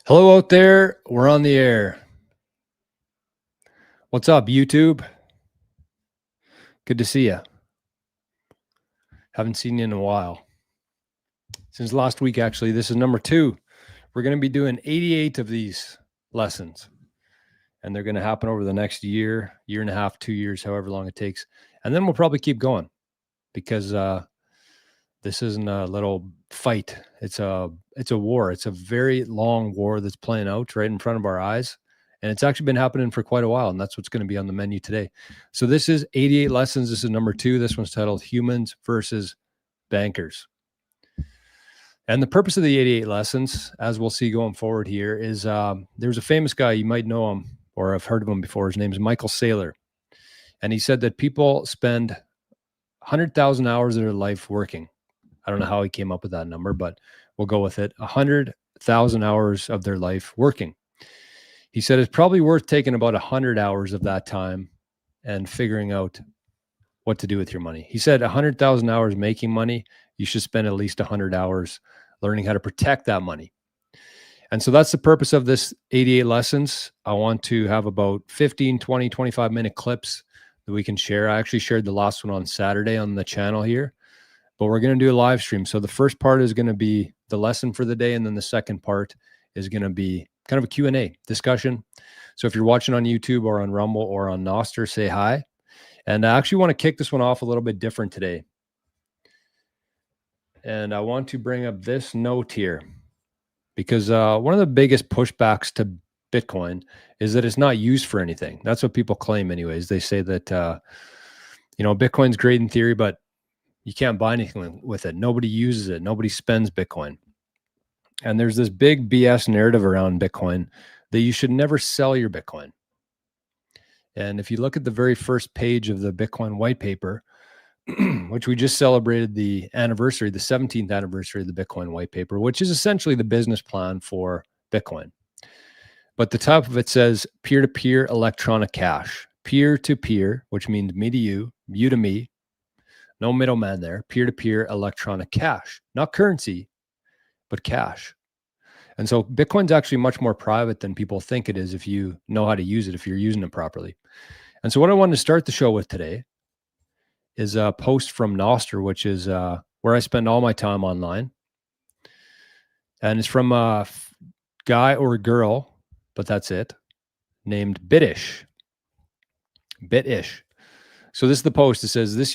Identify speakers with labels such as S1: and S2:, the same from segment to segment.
S1: Hello out there. We're on the air. What's up, YouTube? Good to see you. Haven't seen you in a while. Since last week, actually. This is number 2. We're going to be doing 88 of these lessons, and they're going to happen over the next year and a half, 2 years, however long it takes. And then we'll probably keep going because this isn't a little fight. It's a war. It's a very long war that's playing out right in front of our eyes. And it's actually been happening for quite a while. And that's what's going to be on the menu today. So this is 88 lessons. This is number 2. This one's titled Humans versus Bankers. And the purpose of the 88 lessons, as we'll see going forward here, is there's a famous guy, you might know him or I've heard of him before. His name is Michael Saylor. And he said that people spend 100,000 hours of their life working. I don't know how he came up with that number, but we'll go with it. 100,000 hours of their life working. He said it's probably worth taking about 100 hours of that time and figuring out what to do with your money. He said 100,000 hours making money, you should spend at least 100 hours learning how to protect that money. And so that's the purpose of this 88 lessons. I want to have about 15, 20, 25-minute clips that we can share. I actually shared the last one on Saturday on the channel here, but we're going to do a live stream. So the first part is going to be the lesson for the day, and then the second part is going to be kind of a Q&A discussion. So if you're watching on YouTube or on Rumble or on Nostr, say hi. And I actually want to kick this one off a little bit different today. And I want to bring up this note here because one of the biggest pushbacks to Bitcoin is that it's not used for anything. That's what people claim anyways. They say that, Bitcoin's great in theory, but you can't buy anything with it. Nobody uses it. Nobody spends Bitcoin. And there's this big BS narrative around Bitcoin that you should never sell your Bitcoin. And if you look at the very first page of the Bitcoin white paper, which we just celebrated the anniversary, the 17th anniversary of the Bitcoin white paper, which is essentially the business plan for Bitcoin. But the top of it says peer-to-peer electronic cash, peer-to-peer, which means me to you, you to me, no middleman there, peer-to-peer electronic cash, not currency, but cash. And so Bitcoin's actually much more private than people think it is if you know how to use it, if you're using it properly. And so what I wanted to start the show with today is a post from Nostr, which is where I spend all my time online. And it's from a guy or a girl, but that's it, named Bitish. Bitish. So this is the post. It says, this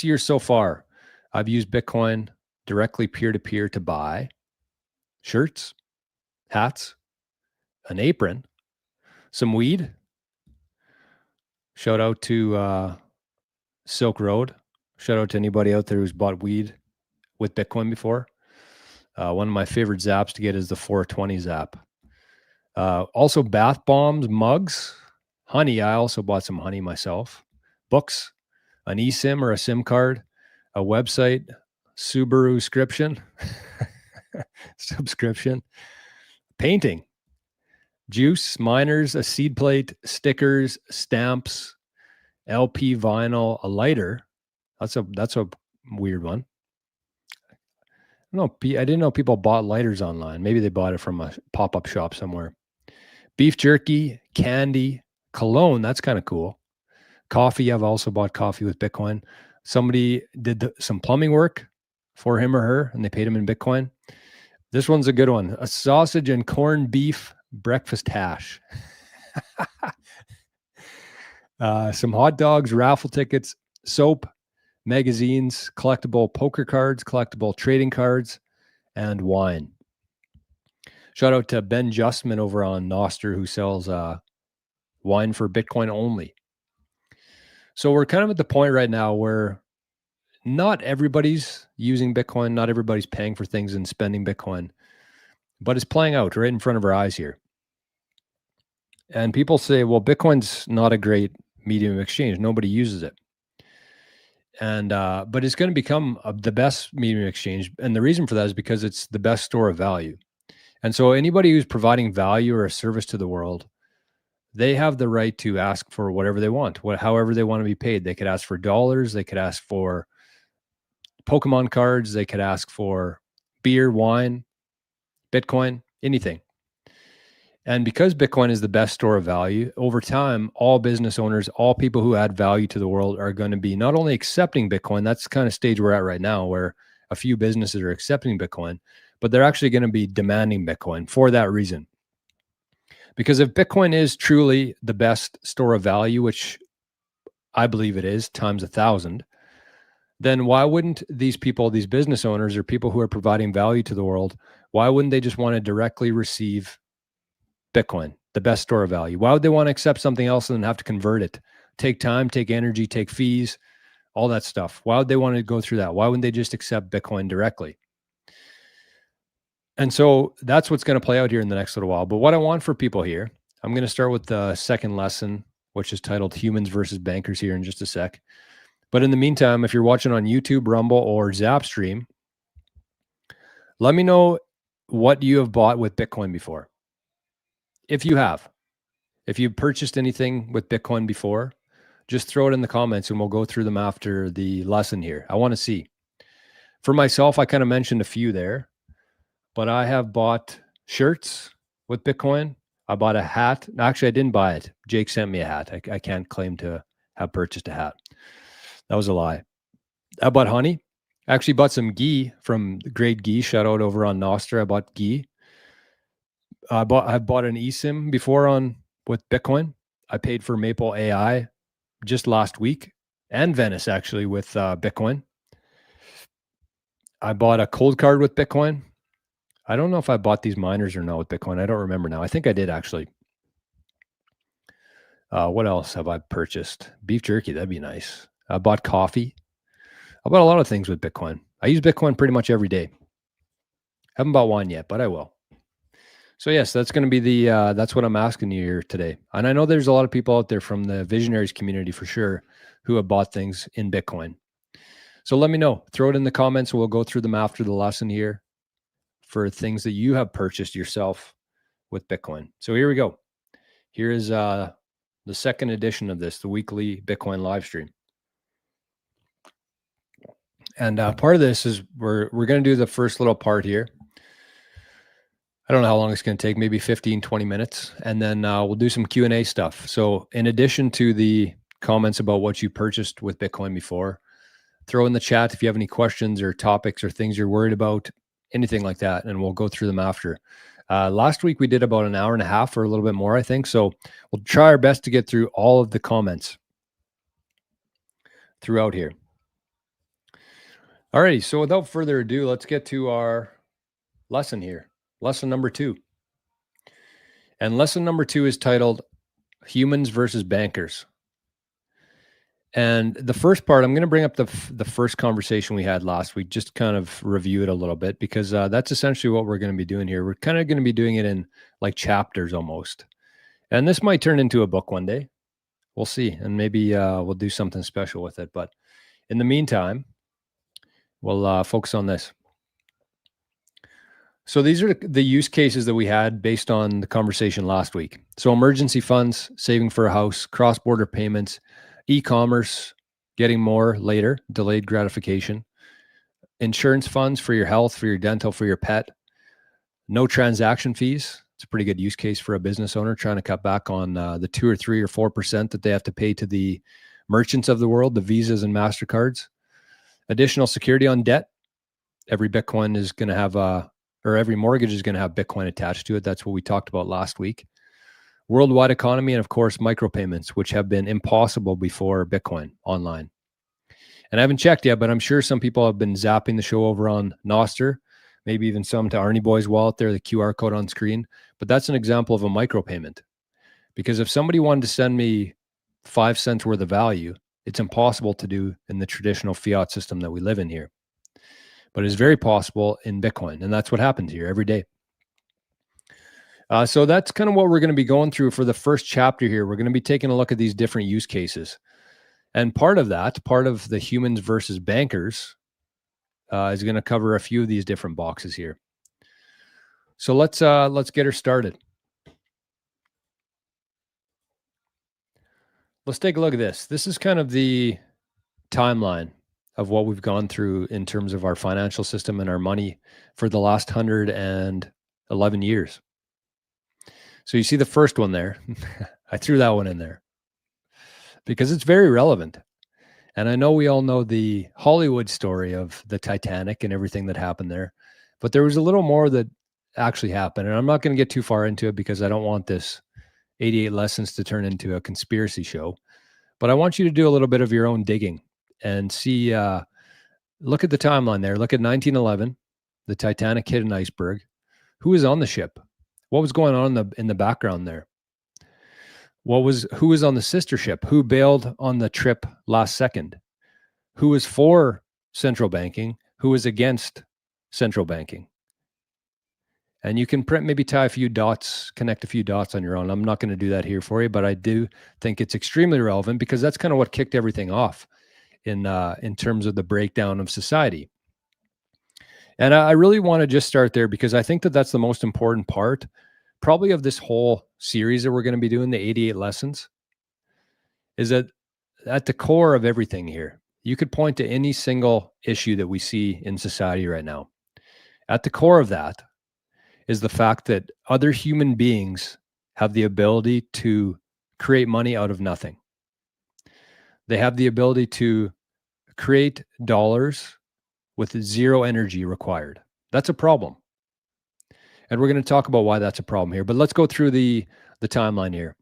S1: year so far, I've used Bitcoin directly peer-to-peer to buy shirts, hats, an apron, some weed. Shout out to Silk Road. Shout out to anybody out there who's bought weed with Bitcoin before. One of my favorite zaps to get is the 420 zap. Also bath bombs, mugs, honey. I also bought some honey myself. Books, an eSIM or a SIM card, a website, Subaru subscription, painting, juice, miners, a seed plate, stickers, stamps, LP vinyl, a lighter. That's a weird one. I didn't know people bought lighters online. Maybe they bought it from a pop-up shop somewhere. Beef jerky, candy, cologne. That's kind of cool. Coffee. I've also bought coffee with Bitcoin. Somebody did some plumbing work for him or her, and they paid him in Bitcoin. This one's a good one. A sausage and corned beef breakfast hash. Some hot dogs, raffle tickets, soap, magazines, collectible poker cards, collectible trading cards, and wine. Shout out to Ben Justman over on Nostr, who sells wine for Bitcoin only. So we're kind of at the point right now where not everybody's using Bitcoin, not everybody's paying for things and spending Bitcoin, but it's playing out right in front of our eyes here. And people say, well, Bitcoin's not a great medium of exchange. Nobody uses it. And but it's going to become the best medium of exchange. And the reason for that is because it's the best store of value. And so anybody who's providing value or a service to the world, they have the right to ask for whatever they want, however they want to be paid. They could ask for dollars. They could ask for Pokemon cards. They could ask for beer, wine, Bitcoin, anything. And because Bitcoin is the best store of value, over time, all business owners, all people who add value to the world are going to be not only accepting Bitcoin, that's the kind of stage we're at right now, where a few businesses are accepting Bitcoin, but they're actually going to be demanding Bitcoin for that reason. Because if Bitcoin is truly the best store of value, which I believe it is, times 1,000, then why wouldn't these people, these business owners or people who are providing value to the world, why wouldn't they just want to directly receive Bitcoin, the best store of value? Why would they want to accept something else and then have to convert it? Take time, take energy, take fees, all that stuff. Why would they want to go through that? Why wouldn't they just accept Bitcoin directly? And so that's what's going to play out here in the next little while. But what I want for people here, I'm going to start with the second lesson, which is titled Humans versus Bankers, here in just a sec. But in the meantime, if you're watching on YouTube, Rumble, or Zapstream, let me know what you have bought with Bitcoin before. If you have, if you've purchased anything with Bitcoin before, just throw it in the comments and we'll go through them after the lesson here. I want to see. For myself, I kind of mentioned a few there, but I have bought shirts with Bitcoin. I bought a hat. Actually, I didn't buy it. Jake sent me a hat. I can't claim to have purchased a hat. That was a lie. I bought honey. I actually bought some ghee from Great Ghee. Shout out over on Nostr. I bought ghee. I've bought an eSIM before with Bitcoin. I paid for Maple AI just last week, and Venice actually with Bitcoin. I bought a cold card with Bitcoin. I don't know if I bought these miners or not with Bitcoin. I don't remember now. I think I did actually. What else have I purchased? Beef jerky. That'd be nice. I bought coffee. I bought a lot of things with Bitcoin. I use Bitcoin pretty much every day. Haven't bought wine yet, but I will. So yes, that's going to be that's what I'm asking you here today. And I know there's a lot of people out there from the visionaries community for sure who have bought things in Bitcoin. So let me know. Throw it in the comments. We'll go through them after the lesson here for things that you have purchased yourself with Bitcoin. So here we go. Here is the second edition of this, the weekly Bitcoin live stream. And part of this is we're going to do the first little part here. I don't know how long it's going to take, maybe 15, 20 minutes. And then we'll do some Q&A stuff. So in addition to the comments about what you purchased with Bitcoin before, throw in the chat if you have any questions or topics or things you're worried about, anything like that, and we'll go through them after. Last week we did about an hour and a half or a little bit more, I think. So we'll try our best to get through all of the comments throughout here. Alrighty, so without further ado, let's get to our lesson here. Lesson number 2. And lesson number 2 is titled Humans versus Bankers. And the first part, I'm going to bring up the first conversation we had last week, just kind of review it a little bit, because that's essentially what we're going to be doing here. We're kind of going to be doing it in like chapters almost. And this might turn into a book one day. We'll see. And maybe we'll do something special with it. But in the meantime, we'll focus on this. So these are the use cases that we had based on the conversation last week. So emergency funds, saving for a house, cross-border payments, e-commerce, getting more later, delayed gratification, insurance funds for your health, for your dental, for your pet, no transaction fees. It's a pretty good use case for a business owner trying to cut back on the 2 or 3 or 4% that they have to pay to the merchants of the world, the Visas and MasterCards. Additional security on debt. Every Bitcoin is going to have or every mortgage is going to have Bitcoin attached to it. That's what we talked about last week. Worldwide economy, and of course, micropayments, which have been impossible before Bitcoin online. And I haven't checked yet, but I'm sure some people have been zapping the show over on Nostr, maybe even some to Arnie Boy's wallet there, the QR code on screen. But that's an example of a micropayment. Because if somebody wanted to send me 5 cents worth of value, it's impossible to do in the traditional fiat system that we live in here. But it's very possible in Bitcoin. And that's what happens here every day. So that's kind of what we're going to be going through for the first chapter here. We're going to be taking a look at these different use cases. And part of the humans versus bankers is going to cover a few of these different boxes here. So let's get her started. Let's take a look at this. This is kind of the timeline of what we've gone through in terms of our financial system and our money for the last 111 years. So you see the first one there. I threw that one in there because it's very relevant. And I know we all know the Hollywood story of the Titanic and everything that happened there, but there was a little more that actually happened. And I'm not going to get too far into it because I don't want this 88 lessons to turn into a conspiracy show. But I want you to do a little bit of your own digging and see, look at the timeline there. Look at 1911, the Titanic hit an iceberg. Who was on the ship? What was going on in the background there? Who was on the sister ship? Who bailed on the trip last second? Who was for central banking? Who was against central banking? And you can maybe tie a few dots, connect a few dots on your own. I'm not going to do that here for you, but I do think it's extremely relevant because that's kind of what kicked everything off in terms of the breakdown of society. And I really want to just start there because I think that that's the most important part, probably of this whole series that we're going to be doing, the 88 lessons, is that at the core of everything here, you could point to any single issue that we see in society right now. At the core of that is the fact that other human beings have the ability to create money out of nothing. They have the ability to create dollars with zero energy required. That's a problem. And we're going to talk about why that's a problem here. But let's go through the timeline here.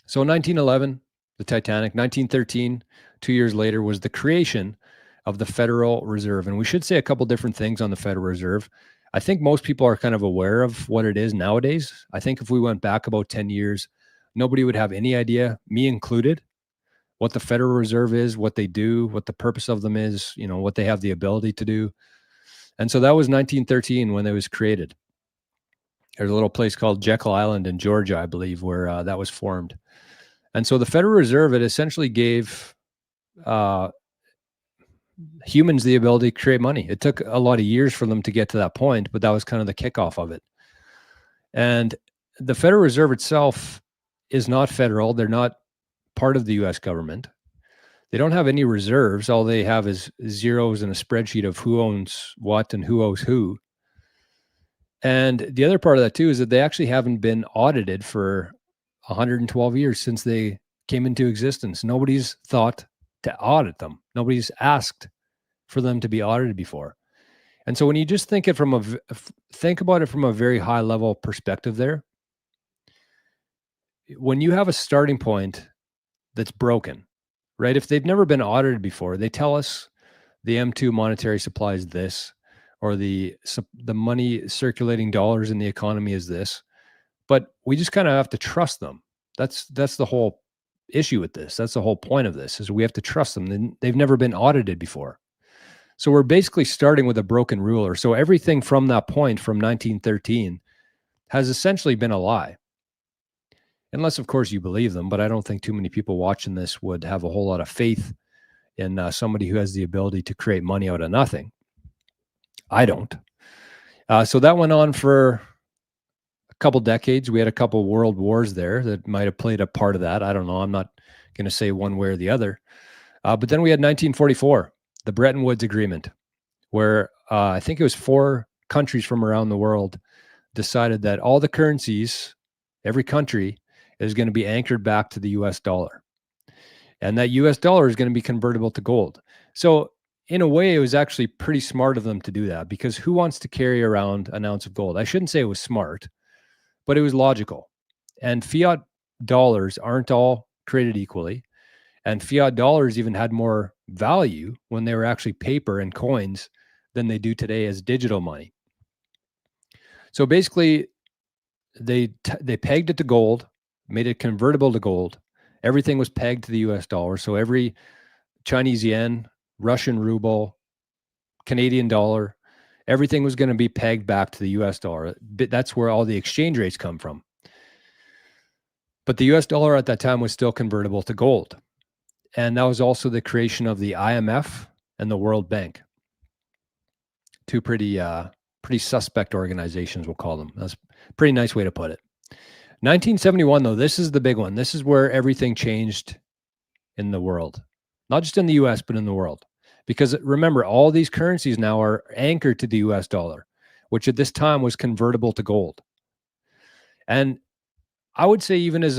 S1: So 1911, the Titanic. 1913, 2 years later, was the creation of the Federal Reserve. And we should say a couple different things on the Federal Reserve. I think most people are kind of aware of what it is nowadays. I think if we went back about 10 years, nobody would have any idea, me included, what the Federal Reserve is, what they do, what the purpose of them is, what they have the ability to do. And so that was 1913 when it was created. There's a little place called Jekyll Island in Georgia, I believe, where that was formed. And so the Federal Reserve, it essentially gave humans the ability to create money. It took a lot of years for them to get to that point, but that was kind of the kickoff of it. And the Federal Reserve itself is not federal. They're not part of the US government. They don't have any reserves. All they have is zeros in a spreadsheet of who owns what and who owes who. And the other part of that too is that they actually haven't been audited for 112 years since they came into existence. Nobody's thought to audit them. Nobody's asked for them to be audited before. And so when you just think about it from a very high level perspective there, when you have a starting point that's broken, right? If they've never been audited before, they tell us the M2 monetary supply is this, or the money circulating dollars in the economy is this, but we just kind of have to trust them. That's the whole issue with this. That's the whole point of this, is we have to trust them. They've never been audited before. So we're basically starting with a broken ruler. So everything from that point, from 1913, has essentially been a lie. Unless, of course, you believe them, but I don't think too many people watching this would have a whole lot of faith in somebody who has the ability to create money out of nothing. I don't. So that went on for a couple decades. We had a couple world wars there that might have played a part of that. I don't know. I'm not going to say one way or the other. But then we had 1944, the Bretton Woods Agreement, where I think it was 4 countries from around the world decided that all the currencies, every country, is going to be anchored back to the US dollar. And that US dollar is going to be convertible to gold. So in a way, it was actually pretty smart of them to do that, because who wants to carry around an ounce of gold? I shouldn't say it was smart, but it was logical. And fiat dollars aren't all created equally. And fiat dollars even had more value when they were actually paper and coins than they do today as digital money. So basically, they pegged it to gold, made it convertible to gold. Everything was pegged to the US dollar. So every Chinese yen, Russian ruble, Canadian dollar, everything was going to be pegged back to the US dollar. That's where all the exchange rates come from. But the US dollar at that time was still convertible to gold. And that was also the creation of the IMF and the World Bank. 2 pretty suspect organizations, we'll call them. That's a pretty nice way to put it. 1971, though, this is the big one. This is where everything changed in the world. Not just in the US, but in the world. Because remember, all these currencies now are anchored to the US dollar, which at this time was convertible to gold. And I would say, even as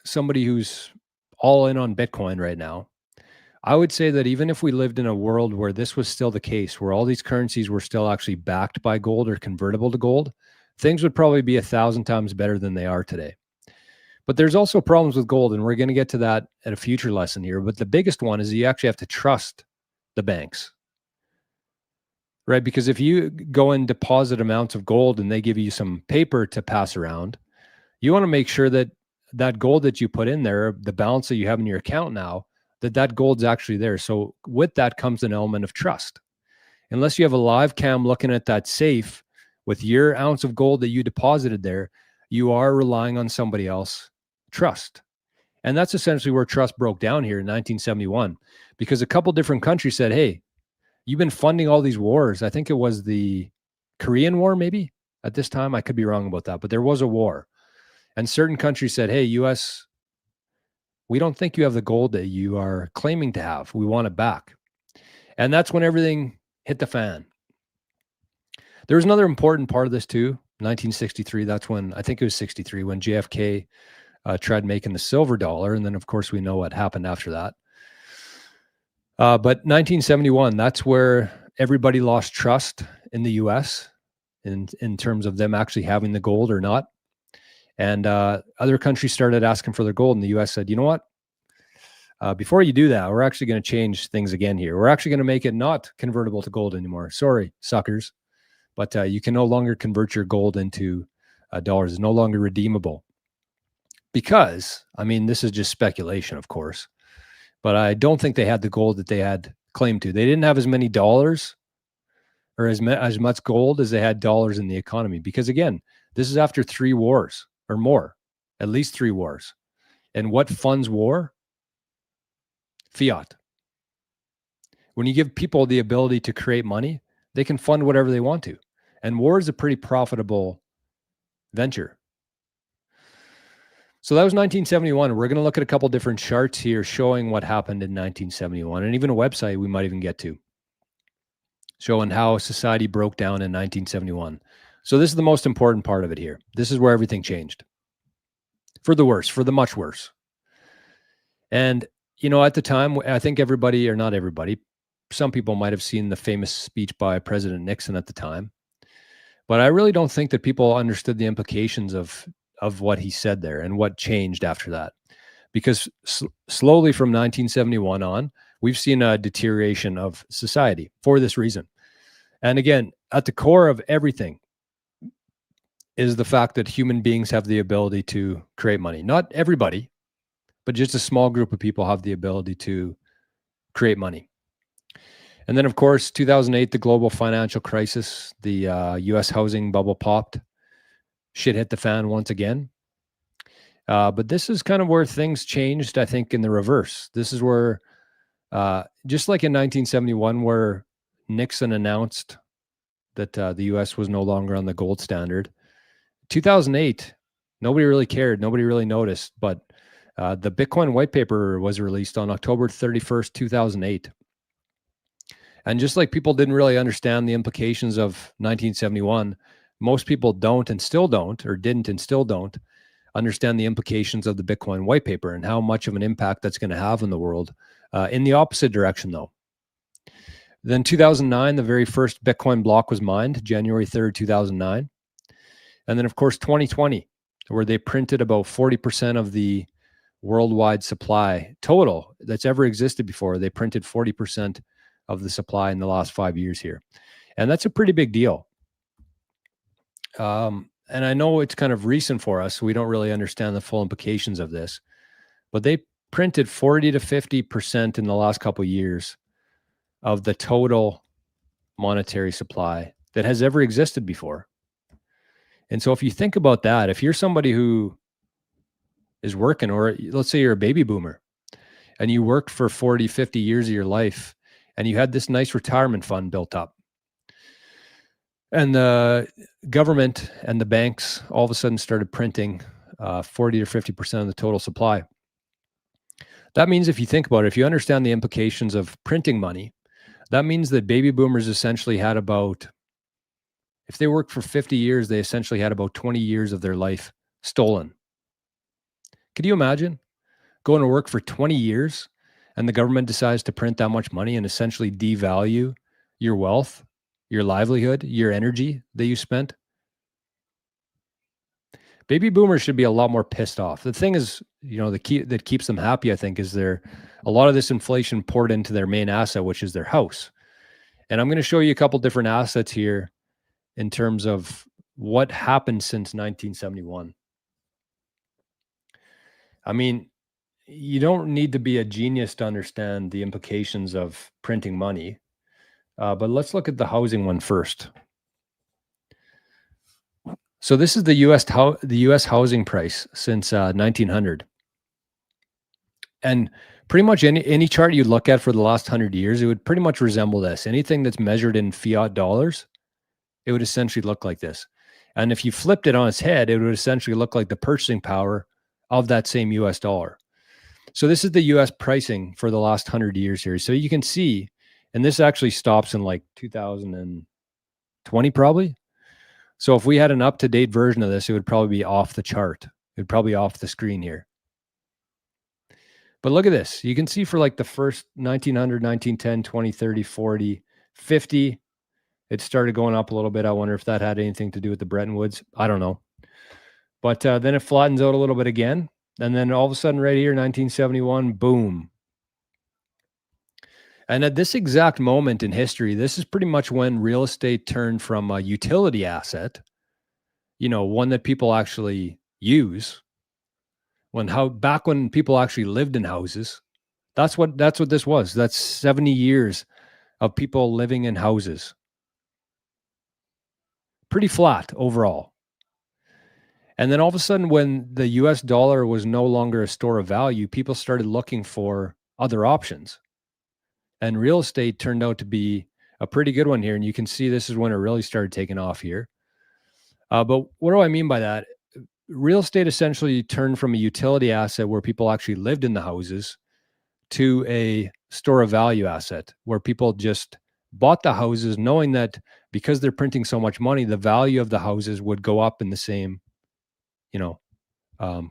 S1: somebody who's all in on Bitcoin right now, I would say that even if we lived in a world where this was still the case, where all these currencies were still actually backed by gold or convertible to gold, things would probably be 1,000 times better than they are today. But there's also problems with gold, and we're going to get to that at a future lesson here. But the biggest one is you actually have to trust the banks, right? Because if you go and deposit amounts of gold and they give you some paper to pass around, you want to make sure that that gold that you put in there, the balance that you have in your account now, that gold's actually there. So with that comes an element of trust. Unless you have a live cam looking at that safe with your ounce of gold that you deposited there, you are relying on somebody else trust. And that's essentially where trust broke down here in 1971, because a couple different countries said, hey, you've been funding all these wars. I think it was the Korean War, maybe at this time. I could be wrong about that, but there was a war. And certain countries said, hey, US, we don't think you have the gold that you are claiming to have. We want it back. And that's when everything hit the fan. There was another important part of this too. 1963, that's when, I think it was 63, when JFK tried making the silver dollar. And then, of course, we know what happened after that. But 1971, that's where everybody lost trust in the US in terms of them actually having the gold or not. And other countries started asking for their gold, and the US said, you know what? Before you do that, we're actually going to change things again here. We're actually going to make it not convertible to gold anymore. Sorry, suckers. But you can no longer convert your gold into dollars. It's no longer redeemable. Because, I mean, this is just speculation, of course, but I don't think they had the gold that they had claimed to. They didn't have as many dollars or as much gold as they had dollars in the economy. Because again, this is after 3 wars or more, at least 3 wars. And what funds war? Fiat. When you give people the ability to create money, they can fund whatever they want to. And war is a pretty profitable venture. So that was 1971. We're going to look at a couple different charts here showing what happened in 1971, and even a website we might even get to, showing how society broke down in 1971. So this is the most important part of it here. This is where everything changed. For the worse, for the much worse. And, you know, at the time, I think everybody, or not everybody, some people might have seen the famous speech by President Nixon at the time. But I really don't think that people understood the implications of what he said there and what changed after that. Because slowly from 1971 on, we've seen a deterioration of society for this reason. And again, at the core of everything is the fact that human beings have the ability to create money. Not everybody, but just a small group of people have the ability to create money. And then, of course, 2008, the global financial crisis, the US housing bubble popped. Shit hit the fan once again. But this is kind of where things changed, I think, in the reverse. This is where, just like in 1971, where Nixon announced that the US was no longer on the gold standard, 2008, nobody really cared. Nobody really noticed. But the Bitcoin white paper was released on October 31st, 2008. And just like people didn't really understand the implications of 1971, most people don't and still don't, or didn't and still don't, understand the implications of the Bitcoin white paper and how much of an impact that's going to have in the world. In the opposite direction, though. Then 2009, the very first Bitcoin block was mined, January 3rd, 2009. And then, of course, 2020, where they printed about 40% of the worldwide supply total that's ever existed before. They printed 40% of the supply in the last 5 years here. And that's a pretty big deal. And I know it's kind of recent for us, so we don't really understand the full implications of this, but they printed 40 to 50% in the last couple of years of the total monetary supply that has ever existed before. And so if you think about that, if you're somebody who is working, or let's say you're a baby boomer and you worked for 40, 50 years of your life and you had this nice retirement fund built up, and the government and the banks all of a sudden started printing 40 or 50% of the total supply. That means, if you think about it, if you understand the implications of printing money, that means that baby boomers essentially had about, if they worked for 50 years, they essentially had about 20 years of their life stolen. Could you imagine going to work for 20 years and the government decides to print that much money and essentially devalue your wealth, your livelihood, your energy that you spent? Baby boomers should be a lot more pissed off. The thing is, the key that keeps them happy, I think, is a lot of this inflation poured into their main asset, which is their house. And I'm going to show you a couple different assets here in terms of what happened since 1971. I mean, you don't need to be a genius to understand the implications of printing money. But let's look at the housing one first. So this is the U.S. housing price since 1900, and pretty much any chart you look at for the last 100 years, it would pretty much resemble this. Anything that's measured in fiat dollars, it would essentially look like this. And if you flipped it on its head, it would essentially look like the purchasing power of that same U.S. dollar. So this is the U.S. pricing for the last 100 years here. So you can see, and this actually stops in like 2020 probably. So if we had an up-to-date version of this, it would probably be off the chart. It would probably be off the screen here. But look at this. You can see for like the first 1900, 1910, 20, 30, 40, 50, it started going up a little bit. I wonder if that had anything to do with the Bretton Woods. I don't know. But then it flattens out a little bit again. And then all of a sudden right here, 1971, boom. And at this exact moment in history, this is pretty much when real estate turned from a utility asset, one that people actually use, back when people actually lived in houses. That's what this was. That's 70 years of people living in houses. Pretty flat overall. And then all of a sudden, when the US dollar was no longer a store of value, people started looking for other options. And real estate turned out to be a pretty good one here. And you can see this is when it really started taking off here. But what do I mean by that? Real estate essentially turned from a utility asset where people actually lived in the houses to a store of value asset where people just bought the houses knowing that because they're printing so much money, the value of the houses would go up in the same,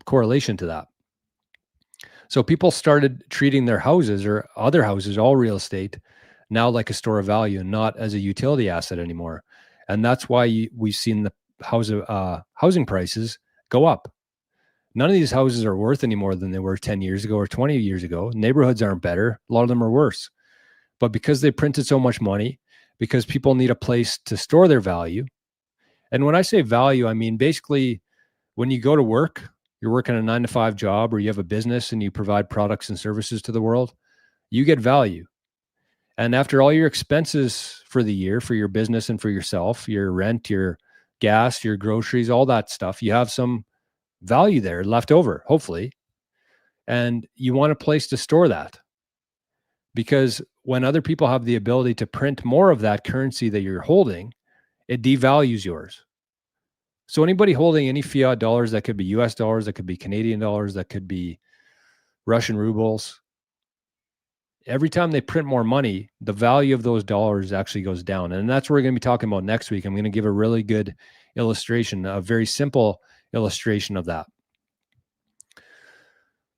S1: correlation to that. So people started treating their houses or other houses, all real estate, now like a store of value and not as a utility asset anymore. And that's why we've seen the housing prices go up. None of these houses are worth any more than they were 10 years ago or 20 years ago. Neighborhoods aren't better. A lot of them are worse. But because they printed so much money, because people need a place to store their value. And when I say value, I mean basically when you go to work, you're working a 9-to-5 job or you have a business and you provide products and services to the world, you get value. And after all your expenses for the year, for your business and for yourself, your rent, your gas, your groceries, all that stuff, you have some value there left over, hopefully. And you want a place to store that. Because when other people have the ability to print more of that currency that you're holding, it devalues yours. So anybody holding any fiat dollars, that could be US dollars, that could be Canadian dollars, that could be Russian rubles, every time they print more money, the value of those dollars actually goes down. And that's what we're going to be talking about next week. I'm going to give a really good illustration, a very simple illustration of that.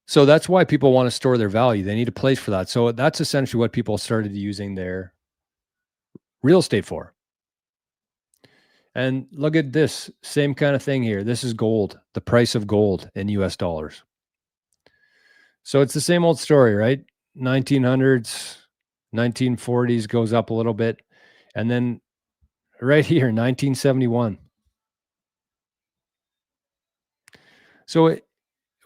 S1: So that's why people want to store their value. They need a place for that. So that's essentially what people started using their real estate for. And look at this, same kind of thing here. This is gold, the price of gold in US dollars. So it's the same old story, right? 1900s, 1940s goes up a little bit. And then right here, 1971. So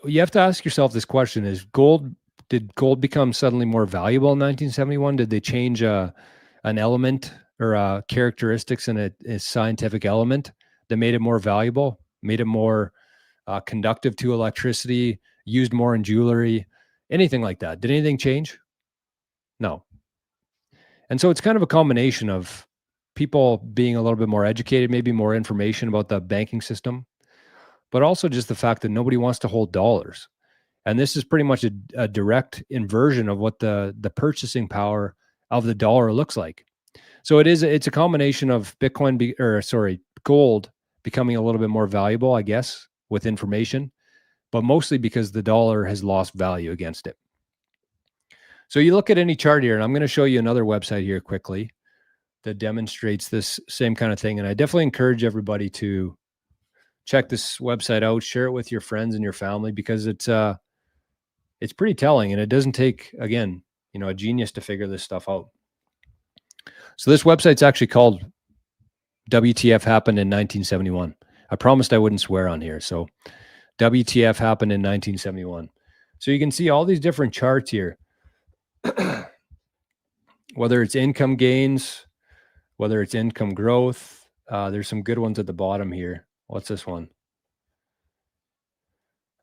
S1: you have to ask yourself this question: did gold become suddenly more valuable in 1971? Did they change an element or characteristics in a scientific element that made it more valuable, made it more conductive to electricity, used more in jewelry, anything like that? Did anything change? No. And so it's kind of a combination of people being a little bit more educated, maybe more information about the banking system, but also just the fact that nobody wants to hold dollars. And this is pretty much a direct inversion of what the purchasing power of the dollar looks like. So it's a combination of gold becoming a little bit more valuable, I guess, with information, but mostly because the dollar has lost value against it. So you look at any chart here, and I'm going to show you another website here quickly that demonstrates this same kind of thing. And I definitely encourage everybody to check this website out, share it with your friends and your family, because it's pretty telling, and it doesn't take, again, a genius to figure this stuff out. So this website's actually called WTF Happened in 1971. I promised I wouldn't swear on here. So WTF Happened in 1971. So you can see all these different charts here, whether it's income gains, whether it's income growth. There's some good ones at the bottom here. What's this one?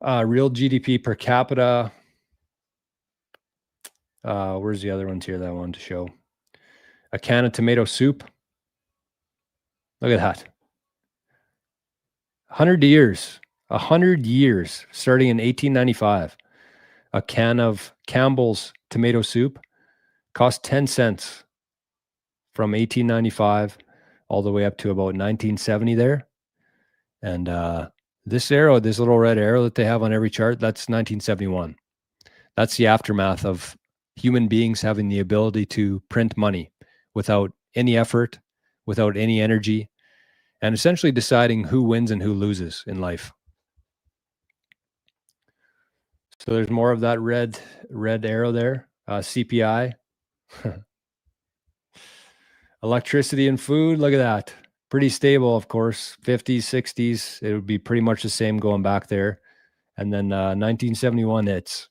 S1: Real GDP per capita. Where's the other ones here that I wanted to show? A can of tomato soup. Look at that. 100 years, starting in 1895. A can of Campbell's tomato soup cost 10 cents from 1895 all the way up to about 1970 there. And this little red arrow that they have on every chart, that's 1971. That's the aftermath of human beings having the ability to print money without any effort, without any energy, and essentially deciding who wins and who loses in life. So there's more of that red arrow there. CPI. Electricity and food, look at that. Pretty stable, of course. 50s, 60s, it would be pretty much the same going back there. And then 1971 hits.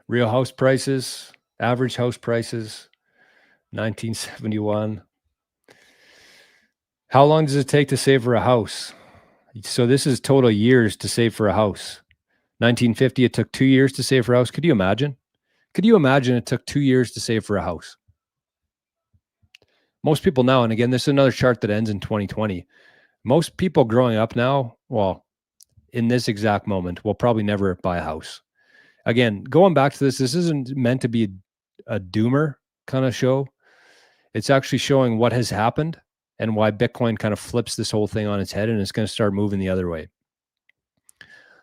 S1: Real house prices, average house prices, 1971. How long does it take to save for a house? So this is total years to save for a house. 1950, it took 2 years to save for a house. Could you imagine? Could you imagine it took 2 years to save for a house? Most people now, and again, this is another chart that ends in 2020. Most people growing up now, well, in this exact moment, will probably never buy a house. Again, going back to this isn't meant to be a doomer kind of show. It's actually showing what has happened and why Bitcoin kind of flips this whole thing on its head, and it's going to start moving the other way.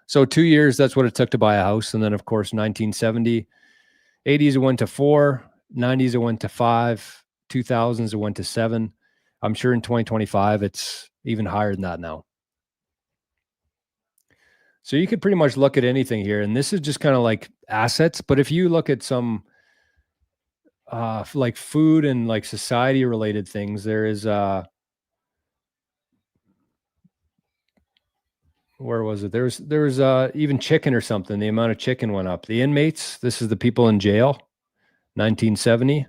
S1: So 2 years, that's what it took to buy a house. And then, of course, 1970, 80s, it went to 4, 90s, it went to 5, 2000s, it went to 7. I'm sure in 2025, it's even higher than that now. So you could pretty much look at anything here. And this is just kind of like assets. But if you look at some like food and like society related things, there is where was it? There was even chicken or something. The amount of chicken went up. The inmates, this is the people in jail, 1970.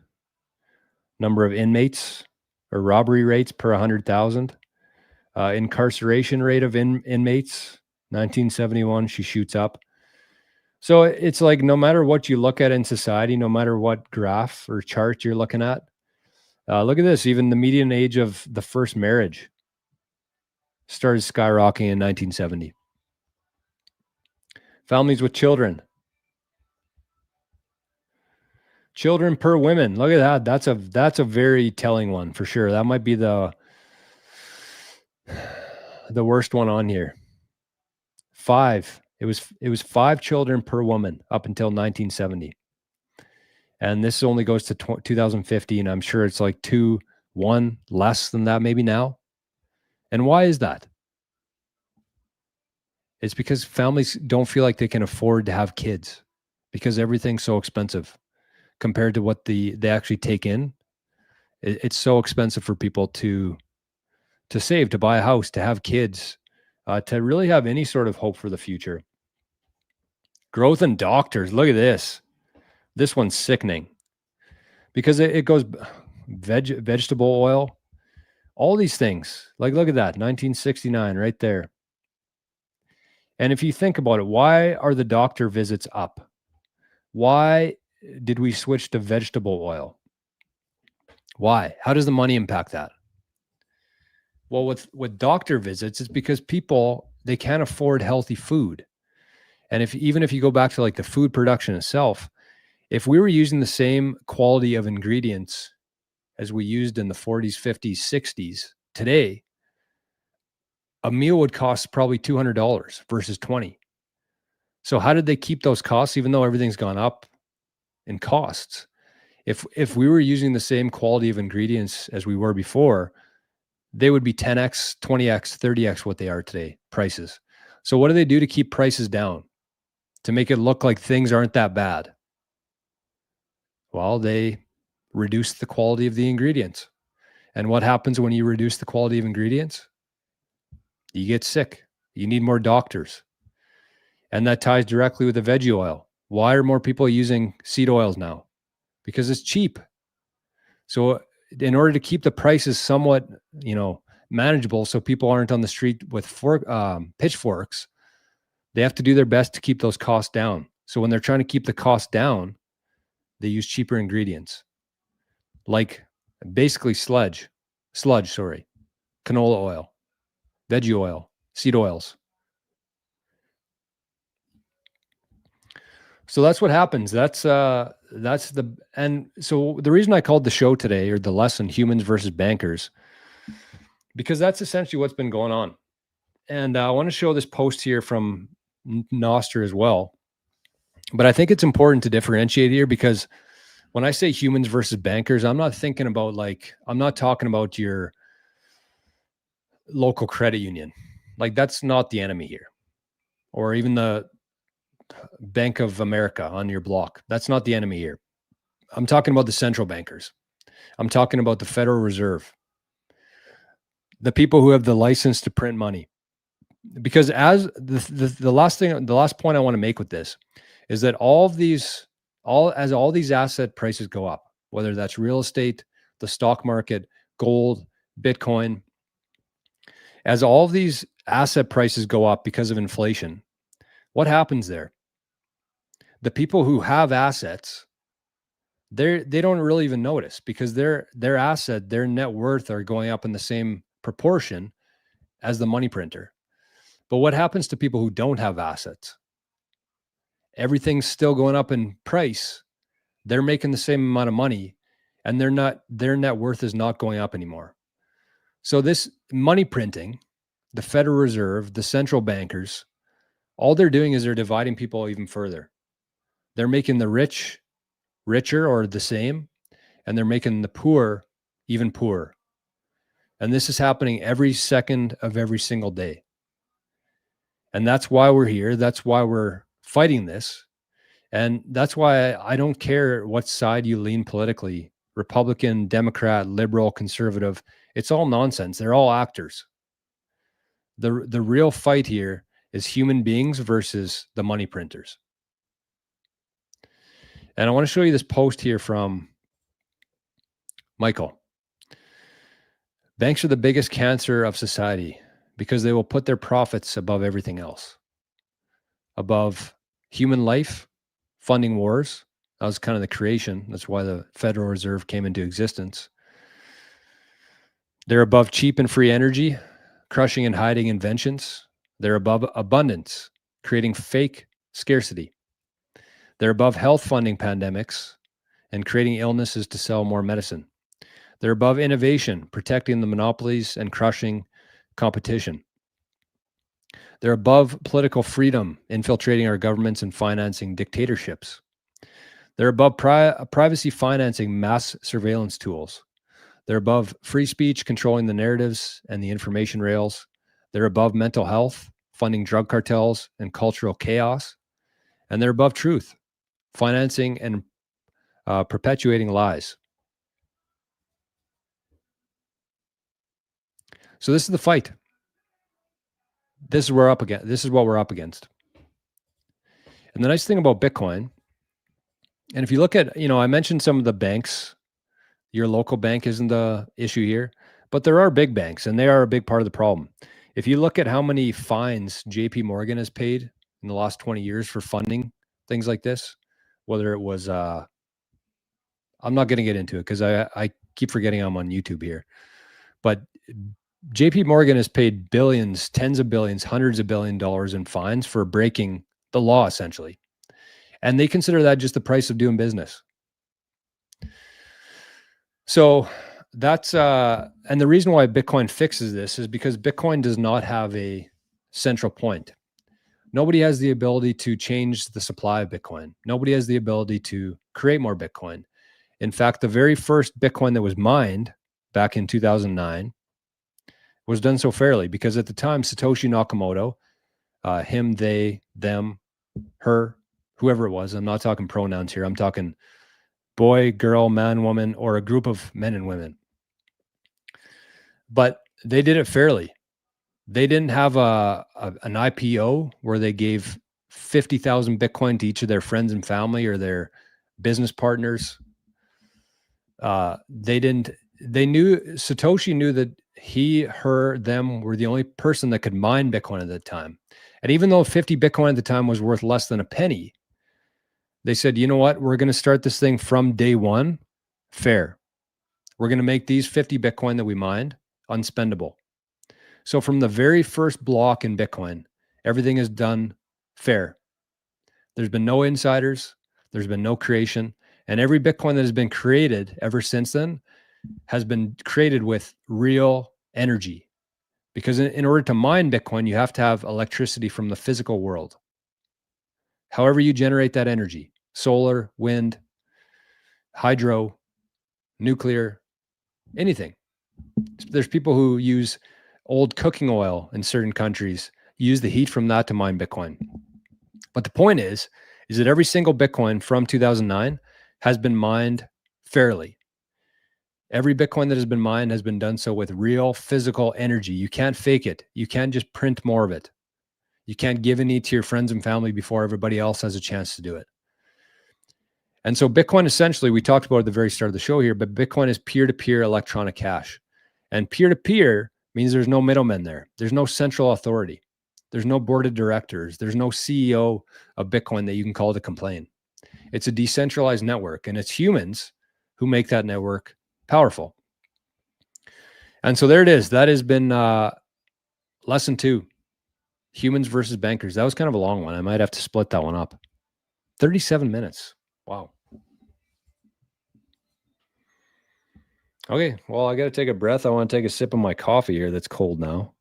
S1: Number of inmates or robbery rates per 100,000. Incarceration rate of inmates, 1971, she shoots up. So it's like no matter what you look at in society, no matter what graph or chart you're looking at, look at this. Even the median age of the first marriage started skyrocketing in 1970. Families with children. Children per women. Look at that. That's a very telling one for sure. That might be the worst one on here. 5. It was 5 children per woman up until 1970. And this only goes to 2015. I'm sure it's like 2, 1 less than that maybe now. And why is that? It's because families don't feel like they can afford to have kids because everything's so expensive compared to what they actually take in. It's so expensive for people to save, to buy a house, to have kids, to really have any sort of hope for the future. Growth in doctors. Look at this. This one's sickening because it goes vegetable oil, all these things. Like, look at that, 1969 right there. And if you think about it, why are the doctor visits up? Why did we switch to vegetable oil? Why? How does the money impact that? Well, with doctor visits, it's because people, they can't afford healthy food. And even if you go back to like the food production itself, if we were using the same quality of ingredients as we used in the 40s, 50s, 60s today, a meal would cost probably $200 versus 20. So how did they keep those costs even though everything's gone up in costs? If we were using the same quality of ingredients as we were before, they would be 10x, 20x, 30x what they are today, prices. So what do they do to keep prices down? To make it look like things aren't that bad? Well, they reduce the quality of the ingredients. And what happens when you reduce the quality of ingredients? You get sick. You need more doctors. And that ties directly with the veggie oil. Why are more people using seed oils now? Because it's cheap. So in order to keep the prices somewhat, manageable, so people aren't on the street with pitchforks, they have to do their best to keep those costs down. So when they're trying to keep the cost down, they use cheaper ingredients, like basically sludge, canola oil, veggie oil, seed oils. So that's what happens. And so the reason I called the show today, or the lesson, Humans versus Bankers, because that's essentially what's been going on. And I want to show this post here from Nostr as well. But I think it's important to differentiate here, because when I say humans versus bankers, I'm not talking about your local credit union. Like, that's not the enemy here. Or even the Bank of America on your block. That's not the enemy here. I'm talking about the central bankers. I'm talking about the Federal Reserve, the people who have the license to print money. Because as the last point I want to make with this is that all these asset prices go up, whether that's real estate, the stock market, gold, Bitcoin, as all of these asset prices go up because of inflation, what happens there? The people who have assets, they don't really even notice, because their net worth are going up in the same proportion as the money printer. But what happens to people who don't have assets? Everything's still going up in price. They're making the same amount of money, and their net worth is not going up anymore. So this money printing, the Federal Reserve, the central bankers, all they're doing is they're dividing people even further. They're making the rich richer or the same, and they're making the poor even poorer. And this is happening every second of every single day. And that's why we're here. That's why we're fighting this. And that's why I don't care what side you lean politically, Republican, Democrat, liberal, conservative. It's all nonsense. They're all actors. The real fight here is human beings versus the money printers. And I want to show you this post here from Michael. Banks are the biggest cancer of society because they will put their profits above everything else, above human life, funding wars. That was kind of the creation. That's why the Federal Reserve came into existence. They're above cheap and free energy, crushing and hiding inventions. They're above abundance, creating fake scarcity. They're above health funding pandemics and creating illnesses to sell more medicine. They're above innovation, protecting the monopolies and crushing competition. They're above political freedom, infiltrating our governments and financing dictatorships. They're above privacy, financing mass surveillance tools. They're above free speech, controlling the narratives and the information rails. They're above mental health, funding drug cartels and cultural chaos. And they're above truth, financing and perpetuating lies. So this is the fight. This is what we're up against. And the nice thing about Bitcoin, and if you look at, I mentioned some of the banks, your local bank isn't the issue here, but there are big banks, and they are a big part of the problem. If you look at how many fines JP Morgan has paid in the last 20 years for funding things like this, whether it was, I'm not going to get into it because I keep forgetting I'm on YouTube here, but JP Morgan has paid billions, tens of billions, hundreds of $billions in fines for breaking the law, essentially. And they consider that just the price of doing business. So that's and the reason why Bitcoin fixes this is because Bitcoin does not have a central point. Nobody has the ability to change the supply of Bitcoin. Nobody has the ability to create more Bitcoin. In fact, the very first Bitcoin that was mined back in 2009 was done so fairly because at the time, Satoshi Nakamoto, him, they, them, her, whoever it was, I'm not talking pronouns here. I'm talking boy, girl, man, woman, or a group of men and women. But they did it fairly. They didn't have an IPO where they gave 50,000 Bitcoin to each of their friends and family or their business partners. They knew, Satoshi knew that he, her, them were the only person that could mine Bitcoin at the time. And even though 50 Bitcoin at the time was worth less than a penny, they said, you know what? We're going to start this thing from day one fair. We're going to make these 50 Bitcoin that we mined unspendable. So from the very first block in Bitcoin, everything is done fair. There's been no insiders. There's been no creation. And every Bitcoin that has been created ever since then has been created with real energy. Because in order to mine Bitcoin, you have to have electricity from the physical world. However you generate that energy, solar, wind, hydro, nuclear, anything. There's people who use old cooking oil in certain countries, use the heat from that to mine Bitcoin. But the point is that every single Bitcoin from 2009 has been mined fairly. Every Bitcoin that has been mined has been done so with real physical energy. You can't fake it. You can't just print more of it. You can't give any to your friends and family before everybody else has a chance to do it. And so Bitcoin, essentially, we talked about at the very start of the show here, but Bitcoin is peer-to-peer electronic cash. And peer-to-peer means there's no middlemen there. There's no central authority. There's no board of directors. There's no CEO of Bitcoin that you can call to complain. It's a decentralized network, and it's humans who make that network powerful. And so there it is. That has been lesson 2, humans versus bankers. That was kind of a long one. I might have to split that one up. 37 minutes. Wow. Okay, well, I got to take a breath. I want to take a sip of my coffee here that's cold now.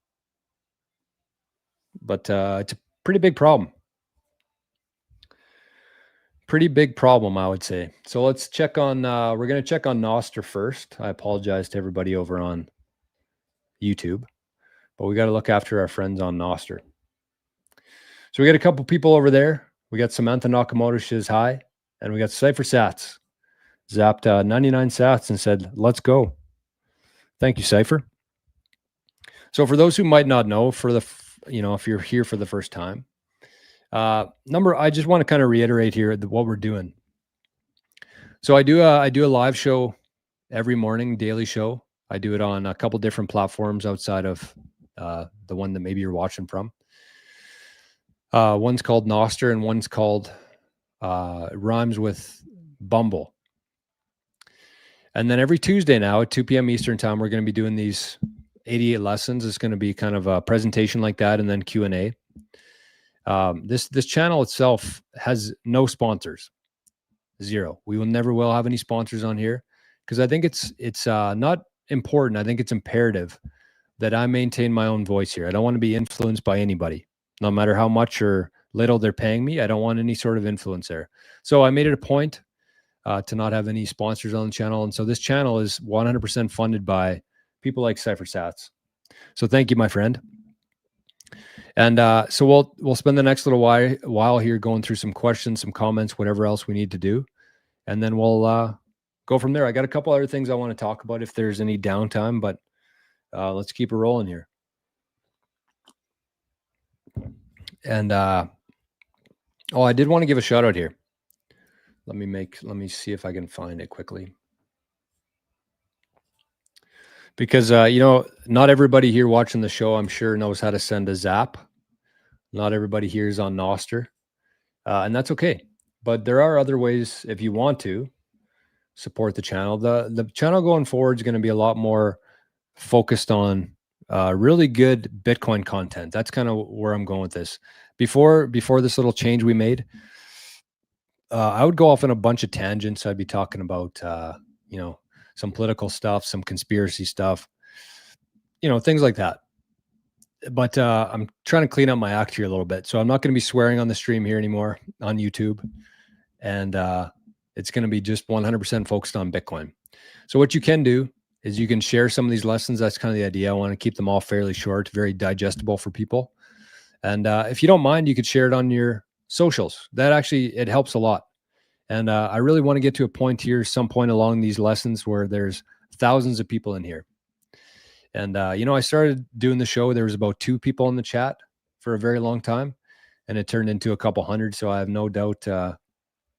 S1: But it's a pretty big problem. Pretty big problem, I would say. So let's check on, we're going to check on Nostr first. I apologize to everybody over on YouTube, but we got to look after our friends on Nostr. So we got a couple people over there. We got Samantha Nakamoto, says hi. And we got Cypher Sats. Zapped 99 sats and said, let's go. Thank you, Cypher. So for those who might not know, for the, if you're here for the first time, I just want to kind of reiterate here what we're doing. So I do a live show every morning, daily show. I do it on a couple different platforms outside of the one that maybe you're watching from. One's called Nostr and one's called rhymes with Bumble. And then every Tuesday now at 2 p.m. Eastern time, we're going to be doing these 88 lessons. It's going to be kind of a presentation like that and then Q&A. This channel itself has no sponsors, 0. We never will have any sponsors on here because I think it's not important. I think it's imperative that I maintain my own voice here. I don't want to be influenced by anybody, no matter how much or little they're paying me. I don't want any sort of influence there. So I made it a point to not have any sponsors on the channel. And so this channel is 100% funded by people like Cypher Sats. So thank you, my friend. And so we'll spend the next little while here going through some questions, some comments, whatever else we need to do. And then we'll go from there. I got a couple other things I want to talk about if there's any downtime, but let's keep it rolling here. And I did want to give a shout out here. Let me see if I can find it quickly. Because, not everybody here watching the show, I'm sure, knows how to send a zap. Not everybody here is on Nostr. And that's okay. But there are other ways if you want to support the channel. The channel going forward is going to be a lot more focused on really good Bitcoin content. That's kind of where I'm going with this. Before this little change we made, I would go off on a bunch of tangents. I'd be talking about, some political stuff, some conspiracy stuff, things like that. But I'm trying to clean up my act here a little bit. So I'm not going to be swearing on the stream here anymore on YouTube. And it's going to be just 100% focused on Bitcoin. So what you can do is you can share some of these lessons. That's kind of the idea. I want to keep them all fairly short, very digestible for people. And if you don't mind, you could share it on your socials. That actually, it helps a lot. And I really want to get to a point here, some point along these lessons where there's thousands of people in here. And, I started doing the show. There was about 2 people in the chat for a very long time, and it turned into a couple hundred. So I have no doubt that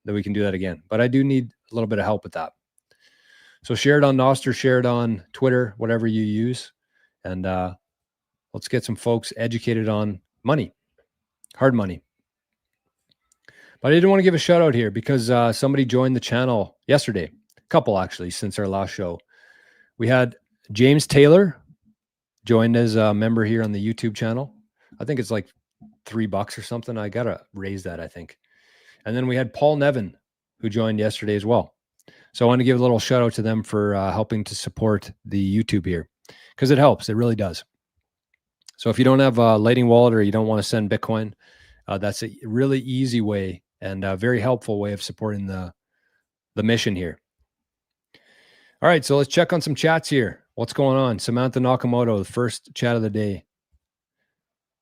S1: we can do that again. But I do need a little bit of help with that. So share it on Nostr, share it on Twitter, whatever you use. And let's get some folks educated on money, hard money. But I did want to give a shout out here because somebody joined the channel yesterday, a couple actually, since our last show. We had James Taylor joined as a member here on the YouTube channel. I think it's like $3 or something. I got to raise that, I think. And then we had Paul Nevin, who joined yesterday as well. So I want to give a little shout out to them for helping to support the YouTube here, because it helps. It really does. So if you don't have a Lightning Wallet or you don't want to send Bitcoin, that's a really easy way and a very helpful way of supporting the mission here. All right, so let's check on some chats here. What's going on? Samantha Nakamoto, the first chat of the day.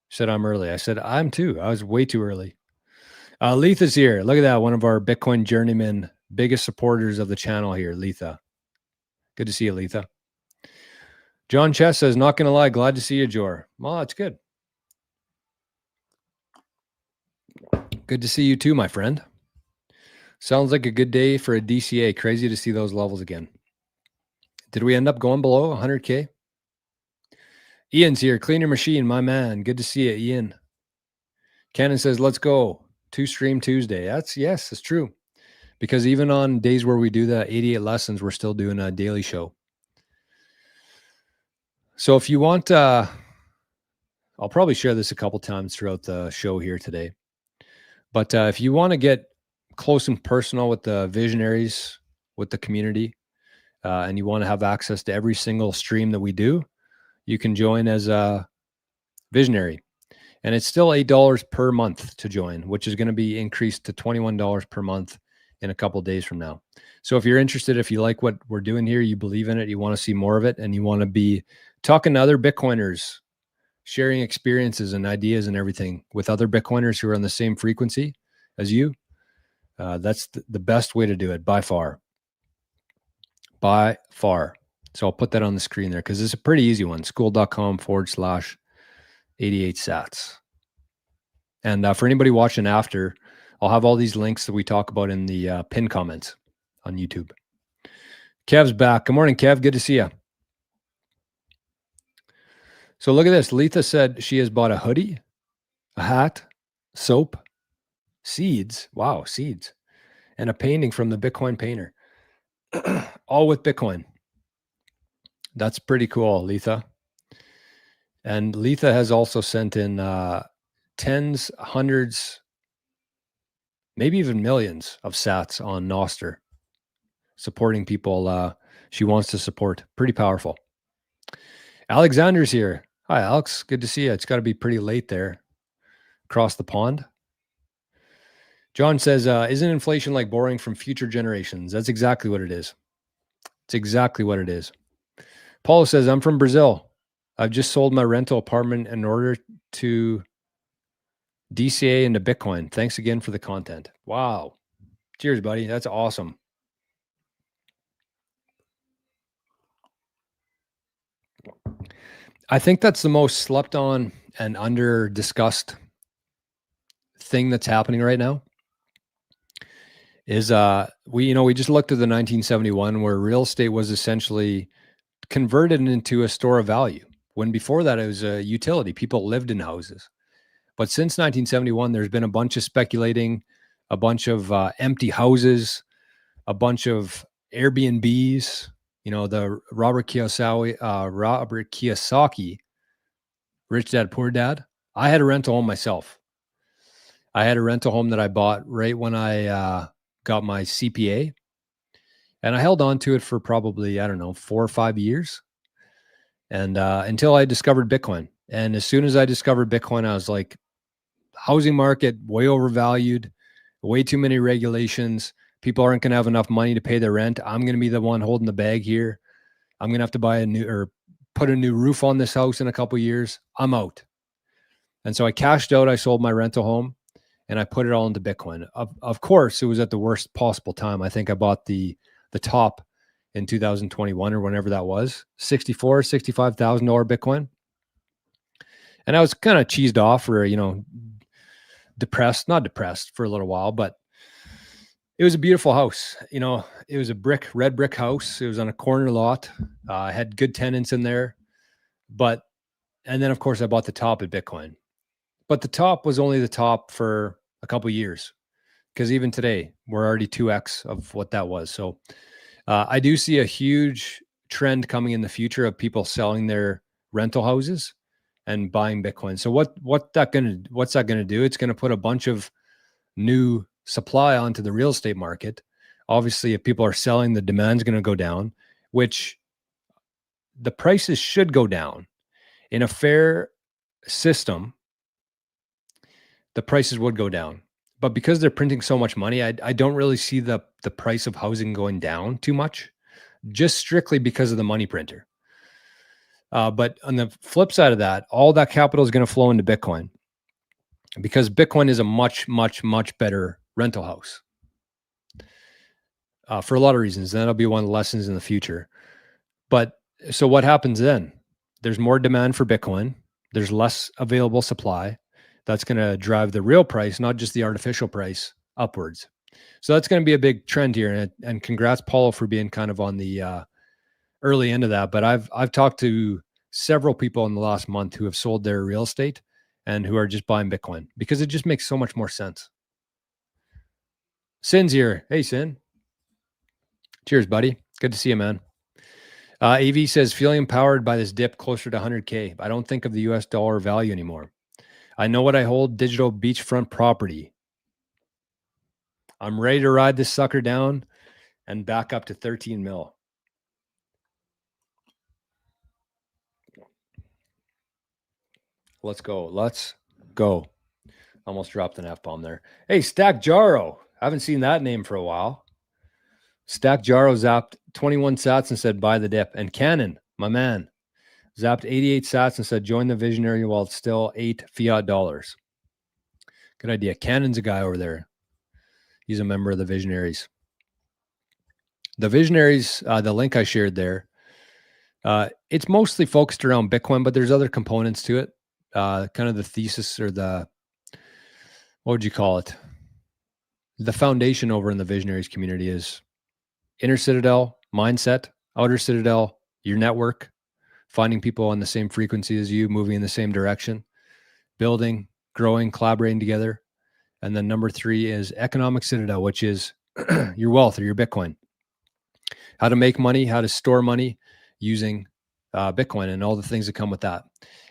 S1: Said I'm early. I said I'm too. I was way too early. Letha's here. Look at that. One of our Bitcoin journeymen, biggest supporters of the channel here, Letha. Good to see you, Letha. John Chess says, not going to lie, glad to see you, Jor. Well, that's good. Good to see you too, my friend. Sounds like a good day for a DCA. Crazy to see those levels again. Did we end up going below 100K? Ian's here. Clean your machine, my man. Good to see you, Ian. Cannon says, let's go. 2-stream Tuesday. Yes, it's true. Because even on days where we do the 88 lessons, we're still doing a daily show. So if you want, I'll probably share this a couple times throughout the show here today. But if you want to get close and personal with the visionaries, with the community, and you want to have access to every single stream that we do, you can join as a visionary. And it's still $8 per month to join, which is going to be increased to $21 per month in a couple of days from now. So if you're interested, if you like what we're doing here, you believe in it, you want to see more of it, and you want to be talking to other Bitcoiners, sharing experiences and ideas and everything with other Bitcoiners who are on the same frequency as you, that's the best way to do it by far. By far. So I'll put that on the screen there because it's a pretty easy one. Skool.com/88sats. And for anybody watching after, I'll have all these links that we talk about in the pin comments on YouTube. Kev's back. Good morning, Kev. Good to see you. So look at this. Letha said she has bought a hoodie, a hat, soap, seeds. Wow, seeds. And a painting from the Bitcoin painter. All with Bitcoin. That's pretty cool, Letha. And Letha has also sent in tens, hundreds, maybe even millions of sats on Nostr, supporting people she wants to support. Pretty powerful. Alexander's here. Hi, Alex. Good to see you. It's got to be pretty late there across the pond. John says, isn't inflation like borrowing from future generations? That's exactly what it is. It's exactly what it is. Paulo says, I'm from Brazil. I've just sold my rental apartment in order to DCA into Bitcoin. Thanks again for the content. Wow. Cheers, buddy. That's awesome. I think that's the most slept on and under discussed thing that's happening right now. Is we just looked at the 1971 where real estate was essentially converted into a store of value, when before that it was a utility. People lived in houses. But since 1971, there's been a bunch of speculating, a bunch of empty houses, a bunch of Airbnbs. The Robert Kiyosaki, Rich Dad, Poor Dad. I had a rental home myself. I had a rental home that I bought right when I got my CPA. And I held on to it for probably, I don't know, 4 or 5 years. And until I discovered Bitcoin. And as soon as I discovered Bitcoin, I was like, housing market way overvalued, way too many regulations. People aren't going to have enough money to pay their rent. I'm going to be the one holding the bag here. I'm going to have to buy a new or put a new roof on this house in a couple of years. I'm out. And so I cashed out. I sold my rental home and I put it all into Bitcoin. Of course, it was at the worst possible time. I think I bought the top in 2021 or whenever that was, $65,000 Bitcoin. And I was kind of cheesed off or, not depressed for a little while, but it was a beautiful house. It was a red brick house. It was on a corner lot. Had good tenants in there, and then of course I bought the top at Bitcoin, but the top was only the top for a couple of years because even today we're already 2x of what that was. So I do see a huge trend coming in the future of people selling their rental houses and buying Bitcoin. So what's that going to do? It's going to put a bunch of new supply onto the real estate market. Obviously, if people are selling, the demand's going to go down, which the prices should go down. In a fair system, the prices would go down. But because they're printing so much money, I don't really see the price of housing going down too much, just strictly because of the money printer. But on the flip side of that, all that capital is going to flow into Bitcoin because Bitcoin is a much, much, much better rental house for a lot of reasons. And that'll be one of the lessons in the future. But so what happens then? There's more demand for Bitcoin. There's less available supply. That's going to drive the real price, not just the artificial price, upwards. So that's going to be a big trend here. And congrats, Paulo, for being kind of on the early end of that. But I've talked to several people in the last month who have sold their real estate and who are just buying Bitcoin because it just makes so much more sense. Sin's here. Hey, Sin. Cheers, buddy. Good to see you, man. AV says, feeling empowered by this dip closer to 100K. I don't think of the US dollar value anymore. I know what I hold, digital beachfront property. I'm ready to ride this sucker down and back up to 13 mil. Let's go. Let's go. Almost dropped an F-bomb there. Hey, Stack Jaro. I haven't seen that name for a while. Stack Jaro zapped 21 sats and said, buy the dip. And Cannon, my man, zapped 88 sats and said, join the Visionary while it's still 8 fiat dollars. Good idea. Cannon's a guy over there. He's a member of the Visionaries. The Visionaries, the link I shared there, it's mostly focused around Bitcoin, but there's other components to it. Kind of the thesis or what would you call it? The foundation over in the Visionaries community is inner citadel, mindset, outer citadel, your network, finding people on the same frequency as you, moving in the same direction, building, growing, collaborating together. And then number 3 is economic citadel, which is your wealth or your Bitcoin. How to make money, how to store money using Bitcoin and all the things that come with that.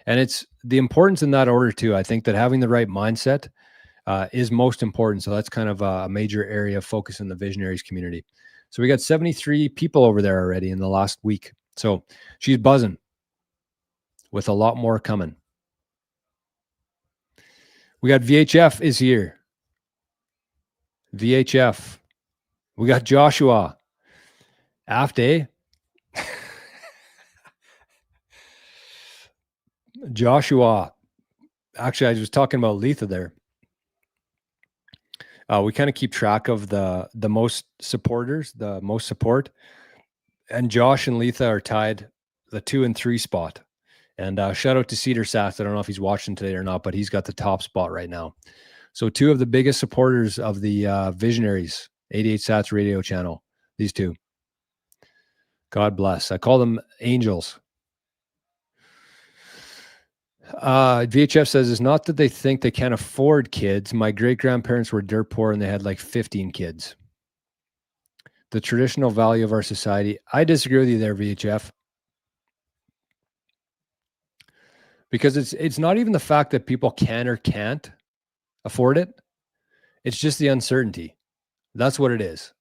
S1: And it's the importance in that order too. I think that having the right mindset is most important. So that's kind of a major area of focus in the Visionaries community. So we got 73 people over there already in the last week. So she's buzzing with a lot more coming. We got VHF is here. VHF. We got Joshua. After Joshua. Actually, I was talking about Letha there. We kind of keep track of the most supporters, the most support. And Josh and Letha are tied the 2 and 3 spot. And shout out to Cedar Sats. I don't know if he's watching today or not, but he's got the top spot right now. So 2 of the biggest supporters of the Visionaries, 88 Sats radio channel, these 2. God bless. I call them angels. VHF says, it's not that they think they can't afford kids. My great-grandparents were dirt poor and they had like 15 kids. The traditional value of our society. I disagree with you there, VHF. Because it's not even the fact that people can or can't afford it. It's just the uncertainty. That's what it is.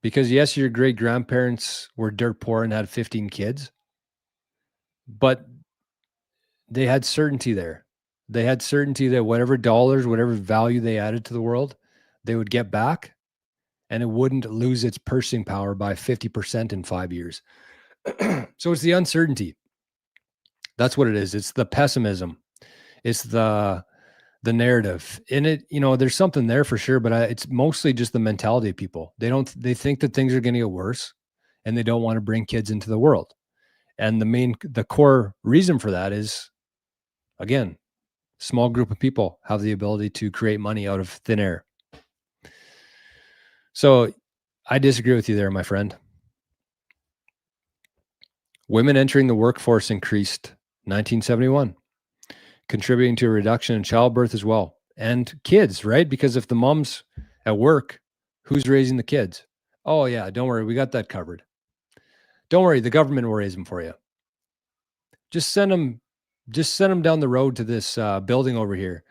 S1: Because yes, your great grandparents were dirt poor and had 15 kids, but they had certainty there. They had certainty that whatever dollars, whatever value they added to the world, they would get back, and it wouldn't lose its purchasing power by 50% in 5 years. So it's the uncertainty. That's what it is. It's the pessimism. It's the narrative in it. There's something there for sure, but it's mostly just the mentality of people. They think that things are going to get worse, and they don't want to bring kids into the world. And the core reason for that is, again, small group of people have the ability to create money out of thin air. So I disagree with you there, my friend. Women entering the workforce increased 1971, contributing to a reduction in childbirth as well. And kids, right? Because if the mom's at work, who's raising the kids? Oh yeah, don't worry, we got that covered. Don't worry, the government will raise them for you. Just send them down the road to this building over here.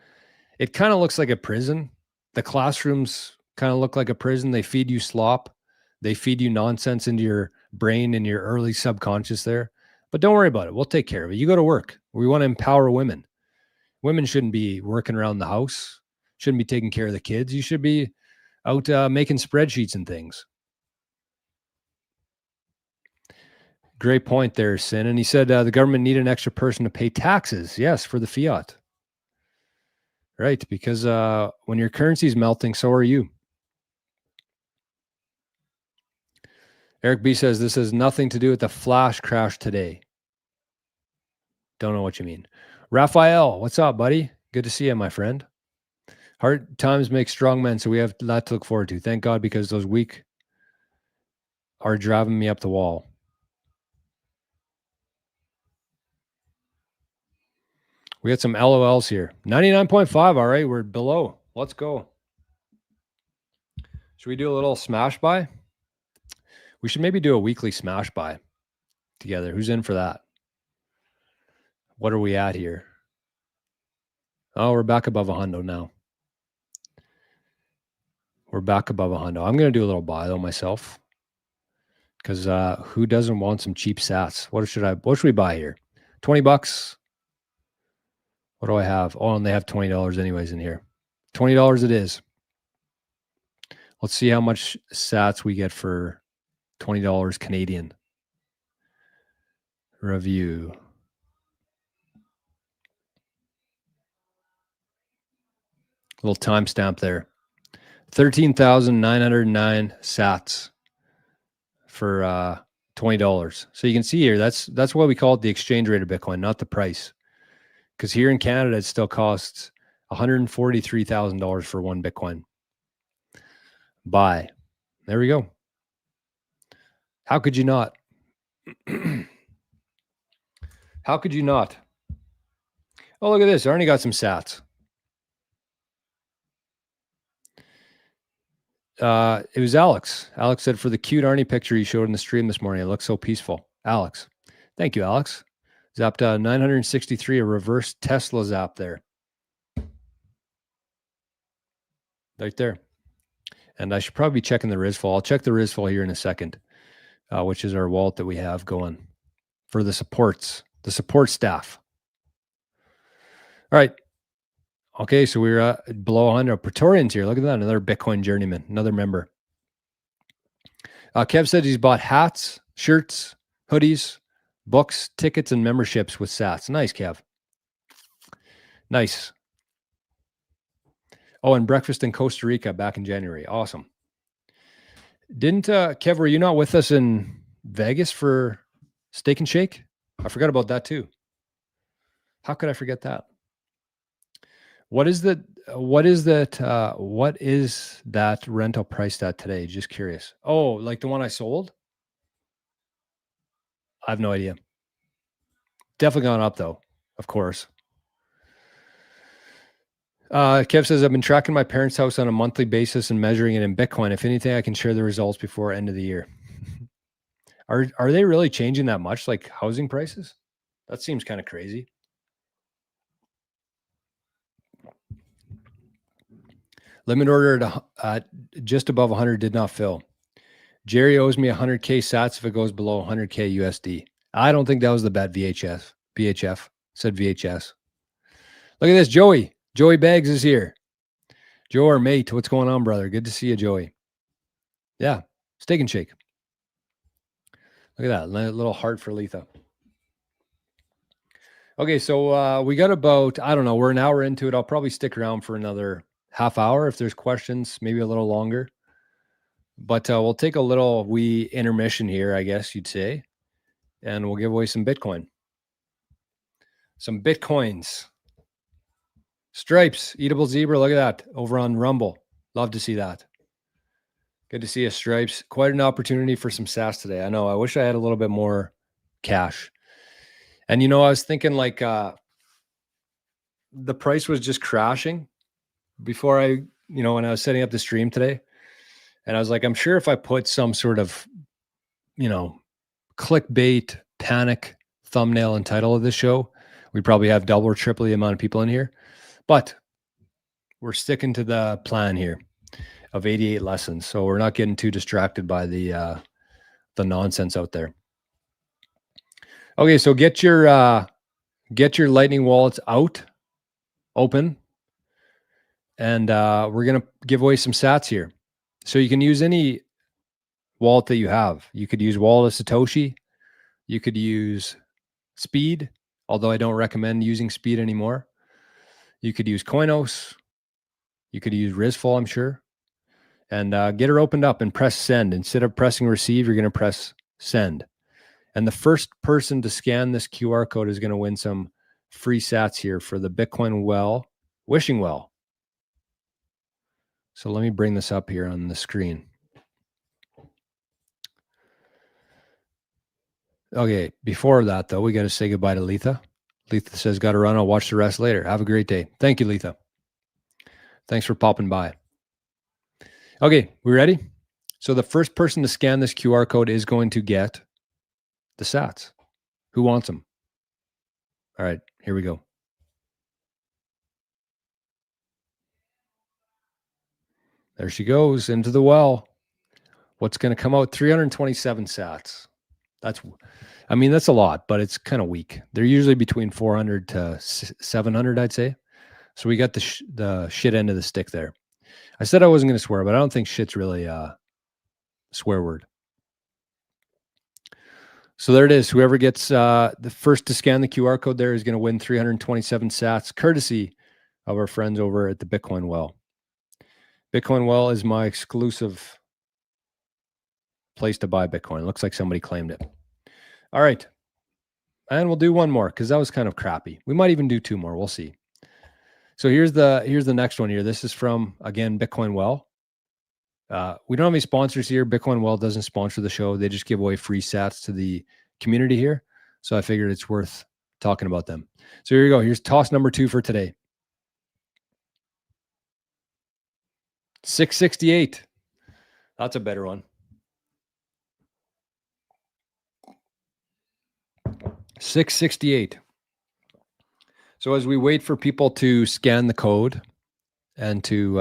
S1: It kind of looks like a prison. The classrooms kind of look like a prison. They feed you slop. They feed you nonsense into your brain and your early subconscious there. But don't worry about it. We'll take care of it. You go to work. We want to empower women. Women shouldn't be working around the house, shouldn't be taking care of the kids. You should be out making spreadsheets and things. Great point there, Sin. And he said the government need an extra person to pay taxes. Yes, for the fiat. Right, because when your currency is melting, so are you. Eric B says this has nothing to do with the flash crash today. Don't know what you mean. Raphael, what's up, buddy? Good to see you, my friend. Hard times make strong men, so we have a lot to look forward to. Thank God, because those weak are driving me up the wall. We got some LOLs here. 99.5. All right, we're below. Let's go. Should we do a little smash buy? We should maybe do a weekly smash buy together. Who's in for that? What are we at here? Oh, we're back above $100 now. We're back above $100. I'm going to do a little buy though myself, because who doesn't want some cheap sats? What should we buy here? $20. What do I have? Oh, and they have $20 anyways in here. $20 it is. Let's see how much sats we get for $20 Canadian. Review. Little timestamp there. 13,909 sats for $20. So you can see here, that's why we call it the exchange rate of Bitcoin, not the price. Because here in Canada, it still costs $143,000 for one Bitcoin. Buy. There we go. How could you not? How could you not? Oh, look at this. I already got some sats. It was Alex. Alex said, for the cute Arnie picture you showed in the stream this morning, it looks so peaceful. Alex. Thank you, Alex. Zapped 963, a reverse Tesla zap there. Right there. And I should probably be checking the Rizfall. I'll check the Rizfall here in a second, which is our wallet that we have going for the support staff. All right. Okay, so we're below 100. Praetorians here. Look at that. Another Bitcoin journeyman, another member. Kev said he's bought hats, shirts, hoodies, books, tickets, and memberships with sats. Nice, Kev. Nice. Oh, and breakfast in Costa Rica back in January. Awesome. Didn't, Kev, were you not with us in Vegas for Steak and Shake? I forgot about that too. How could I forget that? What is that rental priced at today? Just curious. Oh, like the one I sold? I have no idea. Definitely gone up though, of course. Kev says, I've been tracking my parents' house on a monthly basis and measuring it in Bitcoin. If anything, I can share the results before end of the year. Are they really changing that much, like housing prices? That seems kind of crazy. Limit order at just above 100 did not fill. Jerry owes me 100K sats if it goes below 100K USD. I don't think that was the bet. VHF said VHS. Look at this, Joey. Joey Baggs is here. Joe, our mate, what's going on, brother? Good to see you, Joey. Yeah, Steak and Shake. Look at that, little heart for Letha. Okay, so we got about, I don't know, we're an hour into it. I'll probably stick around for another half hour if there's questions, maybe a little longer. But we'll take a little wee intermission here, I guess you'd say, and we'll give away some Bitcoin. Some Bitcoins. Stripes, Eatable Zebra, look at that, over on Rumble. Love to see that. Good to see you, Stripes. Quite an opportunity for some SaaS today. I know, I wish I had a little bit more cash. And, you know, I was thinking like the price was just crashing before I, you know, when I was setting up the stream today. And I was like, I'm sure if I put some sort of, you know, clickbait, panic thumbnail and title of this show, we'd probably have double or triple the amount of people in here. But we're sticking to the plan here of 88 lessons. So we're not getting too distracted by the nonsense out there. Okay, so get your Lightning wallets out, open, and we're gonna give away some sats here. So you can use any wallet that you have. You could use Wallet of Satoshi. You could use Speed, although I don't recommend using Speed anymore. You could use Coinos. You could use Rizful, I'm sure. And get her opened up and press send. Instead of pressing receive, you're going to press send. And the first person to scan this QR code is going to win some free sats here for the Bitcoin Well, Wishing Well. So let me bring this up here on the screen. Okay, before that, though, we got to say goodbye to Letha. Letha says, got to run. I'll watch the rest later. Have a great day. Thank you, Letha. Thanks for popping by. Okay, we ready? So the first person to scan this QR code is going to get the sats. Who wants them? All right, here we go. There she goes into the well. What's going to come out? 327 sats. That's a lot, but it's kind of weak. They're usually between 400 to 700, I'd say. So we got the shit end of the stick there. I said I wasn't going to swear, but I don't think shit's really a swear word. So there it is. Whoever gets the first to scan the QR code there is going to win 327 sats, courtesy of our friends over at the Bitcoin Well. Bitcoin Well is my exclusive place to buy Bitcoin. Looks like somebody claimed it. All right. And we'll do one more because that was kind of crappy. We might even do two more. We'll see. So here's the next one here. This is from, again, Bitcoin Well. We don't have any sponsors here. Bitcoin Well doesn't sponsor the show. They just give away free sats to the community here. So I figured it's worth talking about them. So here you go. Here's toss number 2 for today. 668. That's a better one. 668. So as we wait for people to scan the code and to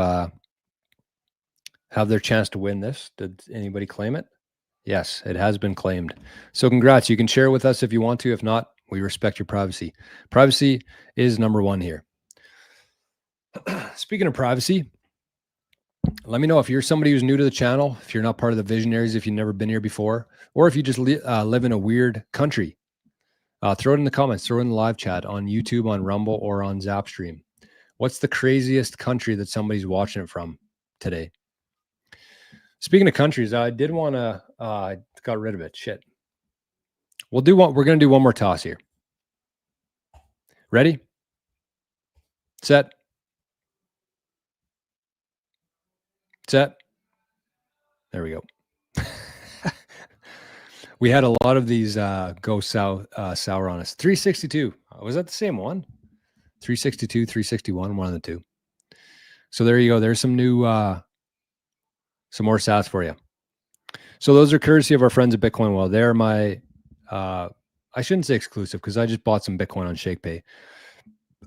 S1: have their chance to win this, did anybody claim it? Yes, it has been claimed. So congrats. You can share it with us if you want to. If not, we respect your privacy. Privacy is number 1 here. Speaking of privacy, let me know if you're somebody who's new to the channel, if you're not part of the Visionaries, if you've never been here before, or if you just live in a weird country. Throw it in the comments, throw it in the live chat on YouTube, on Rumble, or on Zapstream. What's the craziest country that somebody's watching it from today? Speaking of countries, I did want to, got rid of it. Shit. We're going to do one more toss here. Ready? Set. Set. There we go. We had a lot of these go sour on us. 362. Was that the same one? 362, 361, one of the two. So there you go. There's some new, some more sats for you. So those are courtesy of our friends at Bitcoin Well. They're my, I shouldn't say exclusive because I just bought some Bitcoin on ShakePay.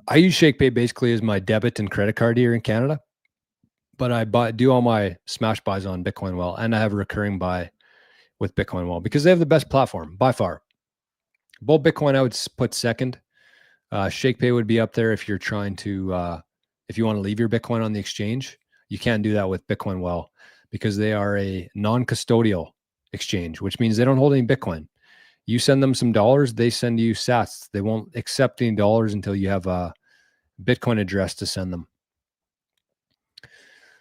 S1: I use ShakePay basically as my debit and credit card here in Canada, but I do all my smash buys on Bitcoin Well, and I have a recurring buy with Bitcoin Well because they have the best platform by far. Bolt Bitcoin I would put second. ShakePay would be up there if you're trying to, if you want to leave your Bitcoin on the exchange. You can't do that with Bitcoin Well because they are a non-custodial exchange, which means they don't hold any Bitcoin. You send them some dollars, they send you sats. They won't accept any dollars until you have a Bitcoin address to send them.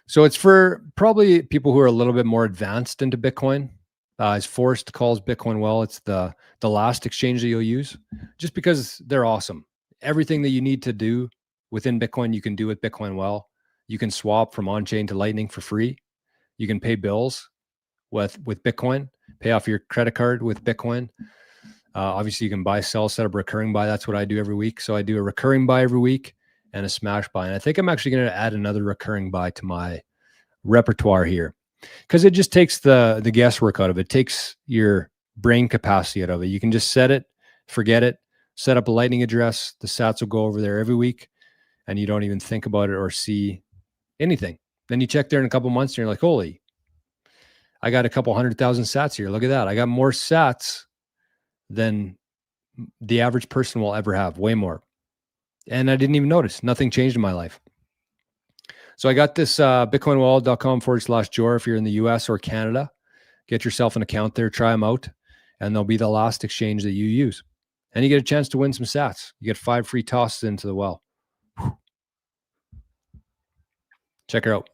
S1: So it's for probably people who are a little bit more advanced into Bitcoin. As Forrest calls Bitcoin Well, it's the last exchange that you'll use just because they're awesome. Everything that you need to do within Bitcoin, you can do with Bitcoin Well. You can swap from on-chain to Lightning for free. You can pay bills with Bitcoin, pay off your credit card with Bitcoin. Obviously, you can buy, sell, set up recurring buy. That's what I do every week. So I do a recurring buy every week and a smash buy. And I think I'm actually going to add another recurring buy to my repertoire here because it just takes the guesswork out of it. It takes your brain capacity out of it. You can just set it, forget it, set up a Lightning address. The sats will go over there every week and you don't even think about it or see anything. Then you check there in a couple months and you're like, holy, I got a couple 100,000 sats here. Look at that. I got more sats than the average person will ever have, way more. And I didn't even notice. Nothing changed in my life. So I got this bitcoinwall.com/Jor if you're in the US or Canada. Get yourself an account there, try them out, and they'll be the last exchange that you use. And you get a chance to win some sats. You get 5 free tosses into the well. Whew. Check her out.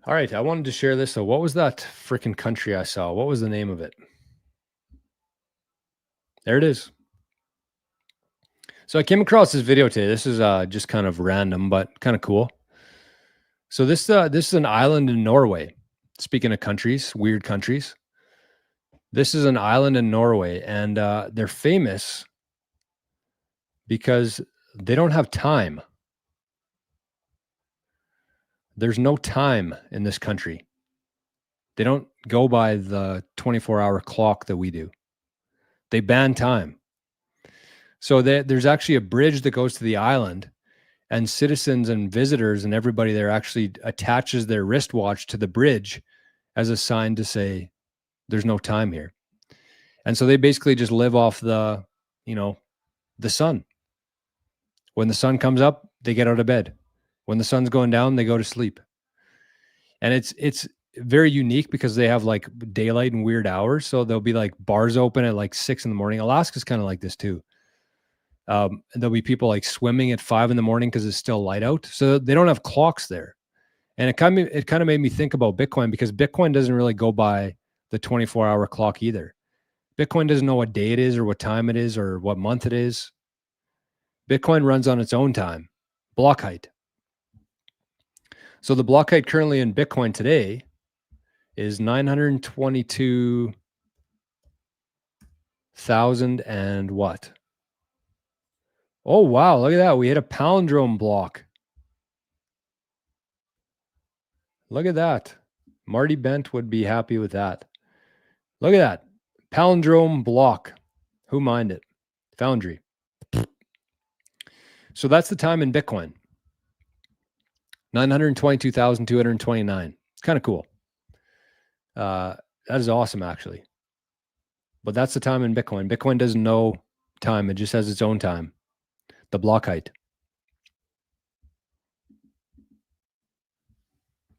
S1: All right, I wanted to share this. So what was that freaking country I saw? What was the name of it? There it is. So I came across this video today. This is just kind of random, but kind of cool. So this is an island in Norway. Speaking of countries, weird countries. This is an island in Norway, and they're famous because they don't have time. There's no time in this country. They don't go by the 24-hour clock that we do. They ban time. So there's actually a bridge that goes to the island, and citizens and visitors and everybody there actually attaches their wristwatch to the bridge as a sign to say there's no time here. And so they basically just live off the sun. When the sun comes up, they get out of bed. When the sun's going down, they go to sleep. And it's very unique because they have like daylight and weird hours. So there'll be like bars open at like 6 in the morning. Alaska's kind of like this too. There'll be people like swimming at 5 in the morning because it's still light out. So they don't have clocks there. And it kind of made me think about Bitcoin because Bitcoin doesn't really go by the 24-hour clock either. Bitcoin doesn't know what day it is or what time it is or what month it is. Bitcoin runs on its own time, block height. So the block height currently in Bitcoin today is 922,000 and what? Oh, wow. Look at that. We hit a palindrome block. Look at that. Marty Bent would be happy with that. Look at that. Palindrome block. Who mined it? Foundry. So that's the time in Bitcoin. 922,229. It's kind of cool. That is awesome, actually. But that's the time in Bitcoin. Bitcoin doesn't know time. It just has its own time. The block height.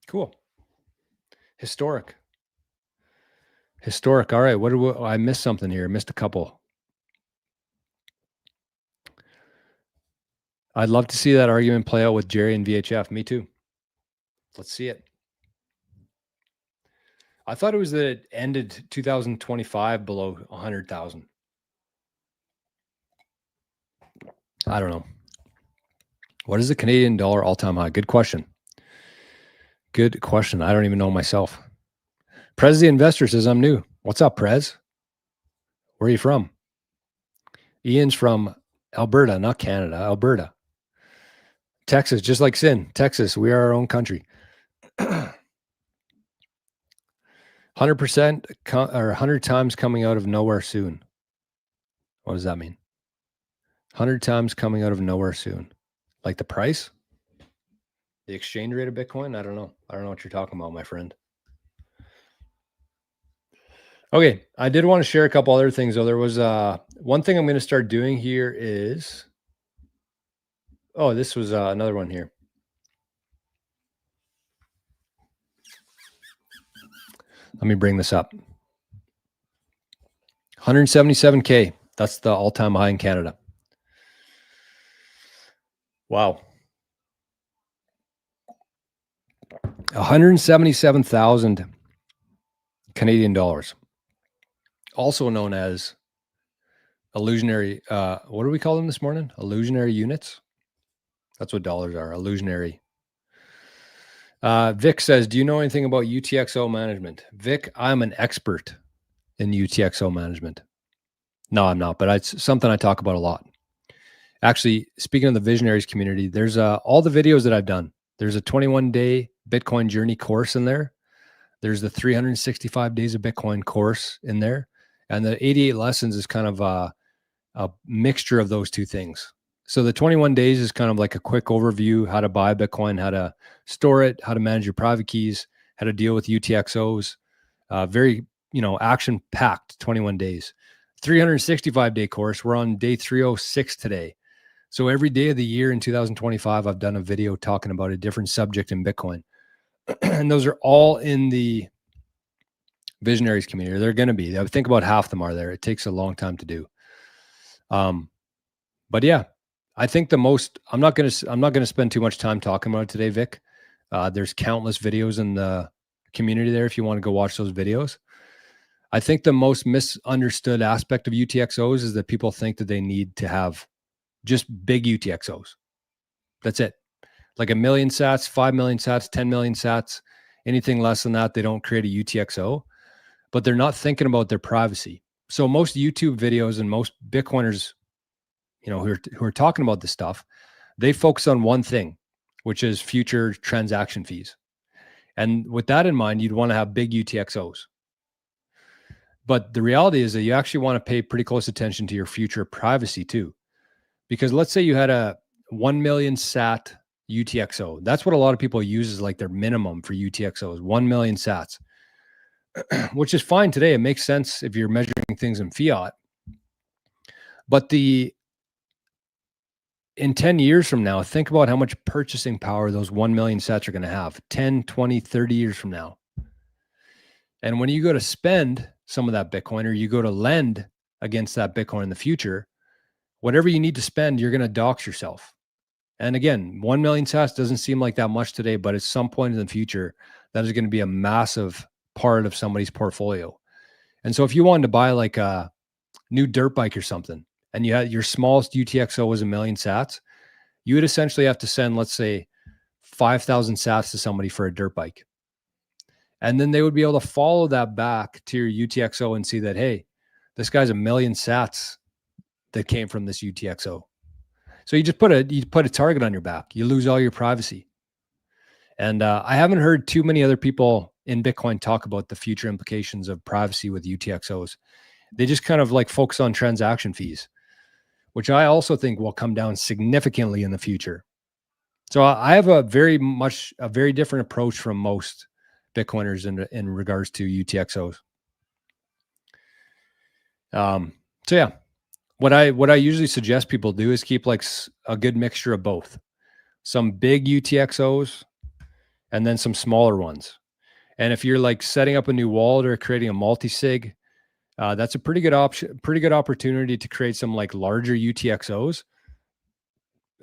S1: Cool. Historic. All right. I missed something here. I missed a couple. I'd love to see that argument play out with Jerry and VHF. Me too. Let's see it. I thought it was that it ended 2025 below 100,000. I don't know. What is the Canadian dollar all-time high? Good question. Good question. I don't even know myself. Prez the Investor says I'm new. What's up, Prez? Where are you from? Ian's from Alberta, not Canada. Alberta. Texas, just like Sin. Texas, we are our own country. 100% or 100 times coming out of nowhere soon. What does that mean? 100 times coming out of nowhere soon. Like the price? The exchange rate of Bitcoin? I don't know. I don't know what you're talking about, my friend. Okay, I did want to share a couple other things though. There was one thing I'm going to start doing here is, oh, this was another one here. Let me bring this up. 177K. That's the all-time high in Canada. Wow. 177,000 Canadian dollars. Also known as illusionary, what do we call them this morning? Illusionary units. That's what dollars are, illusionary. Vic says, do you know anything about UTXO management? Vic, I'm an expert in UTXO management. No, I'm not, but it's something I talk about a lot. Actually, speaking of the visionaries community, there's all the videos that I've done. There's a 21-day Bitcoin journey course in there. There's the 365 days of Bitcoin course in there. And the 88 lessons is kind of a mixture of those two things. So the 21 days is kind of like a quick overview, how to buy Bitcoin, how to store it, how to manage your private keys, how to deal with UTXOs. Very, action-packed 21 days. 365-day course. We're on day 306 today. So every day of the year in 2025, I've done a video talking about a different subject in Bitcoin. And those are all in the visionaries community. They're going to be. I think about half of them are there. It takes a long time to do. But yeah, I think I'm not going to spend too much time talking about it today, Vic. There's countless videos in the community there if you want to go watch those videos. I think the most misunderstood aspect of UTXOs is that people think that they need to have just big UTXOs. That's it. Like 1 million sats, 5 million sats, 10 million sats, anything less than that, they don't create a UTXO, but they're not thinking about their privacy. So most YouTube videos and most Bitcoiners, who are talking about this stuff, they focus on one thing, which is future transaction fees. And with that in mind, you'd want to have big UTXOs. But the reality is that you actually want to pay pretty close attention to your future privacy too. Because let's say you had a 1 million sat UTXO. That's what a lot of people use as like their minimum for UTXOs, 1 million sats, which is fine today. It makes sense if you're measuring things in fiat. But in 10 years from now, think about how much purchasing power those 1 million sats are going to have 10, 20, 30 years from now. And when you go to spend some of that Bitcoin, or you go to lend against that Bitcoin in the future, whatever you need to spend, you're going to dox yourself. And again, 1 million sats doesn't seem like that much today, but at some point in the future, that is going to be a massive part of somebody's portfolio. And so if you wanted to buy like a new dirt bike or something, and you had your smallest UTXO was 1 million sats, you would essentially have to send, let's say, 5,000 sats to somebody for a dirt bike. And then they would be able to follow that back to your UTXO and see that, hey, this guy's 1 million sats that came from this UTXO. So you just put a target on your back. You lose all your privacy. And I haven't heard too many other people in Bitcoin talk about the future implications of privacy with UTXOs. They just kind of like focus on transaction fees, which I also think will come down significantly in the future. So I have a very different approach from most Bitcoiners in regards to UTXOs. So yeah, what I usually suggest people do is keep like a good mixture of both, some big UTXOs and then some smaller ones. And if you're like setting up a new wallet or creating a multi-sig, that's a pretty good opportunity to create some like larger UTXOs.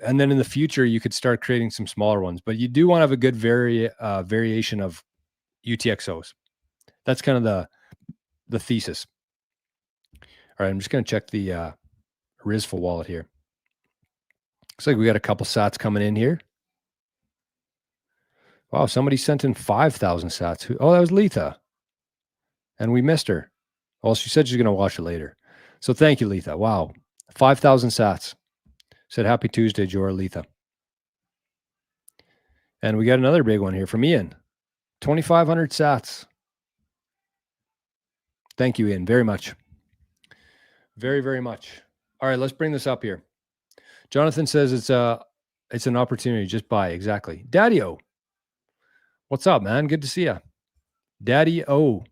S1: And then in the future, you could start creating some smaller ones, but you do want to have a good variation of UTXOs. That's kind of the thesis. All right, I'm just going to check the Rizful wallet here. Looks like we got a couple sats coming in here. Wow, somebody sent in 5,000 sats. Oh, that was Letha. And we missed her. Well, she said she's going to watch it later. So thank you, Letha. Wow, 5,000 sats. Said happy Tuesday, Jor Letha. And we got another big one here from Ian. 2,500 sats. Thank you, Ian, very much. Very, very much. All right, let's bring this up here. Jonathan says it's an opportunity. Just buy. Exactly. Daddy-O. What's up, man? Good to see you. Daddy-O.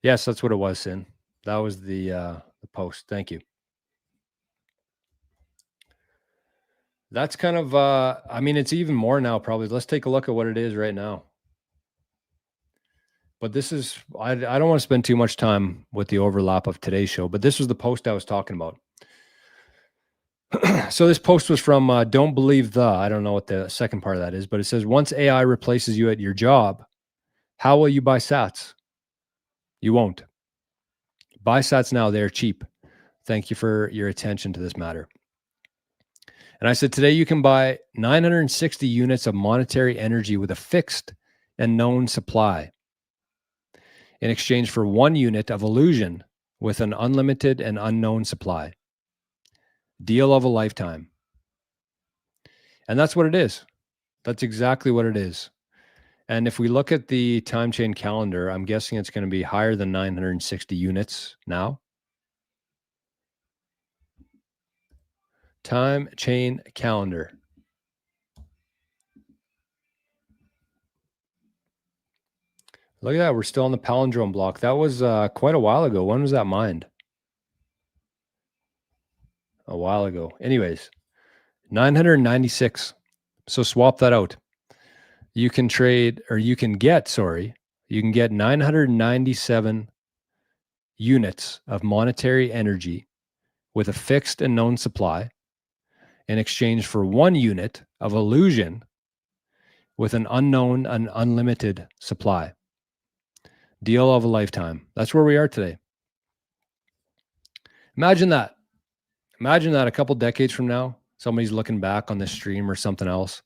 S1: Yes, that's what it was, Sin. That was the post. Thank you. That's kind of I mean, it's even more now probably. Let's take a look at what it is right now. But this is I don't want to spend too much time with the overlap of today's show, but this was the post I was talking about. So this post was from Don't Believe the, I don't know what the second part of that is, but it says, once AI replaces you at your job, how will you buy sats? You won't. Buy sats now, they're cheap. Thank you for your attention to this matter. And I said, today you can buy 960 units of monetary energy with a fixed and known supply in exchange for 1 unit of illusion with an unlimited and unknown supply. Deal of a lifetime. And that's what it is. That's exactly what it is. And if we look at the time chain calendar, I'm guessing it's going to be higher than 960 units now. Time chain calendar. Look at that. We're still on the palindrome block. That was quite a while ago. When was that mined? A while ago. Anyways, 996. So swap that out. You can trade, or you can get 997 units of monetary energy with a fixed and known supply in exchange for 1 unit of illusion with an unknown and unlimited supply. Deal of a lifetime. That's where we are today. Imagine that. Imagine that a couple decades from now, somebody's looking back on this stream or something else,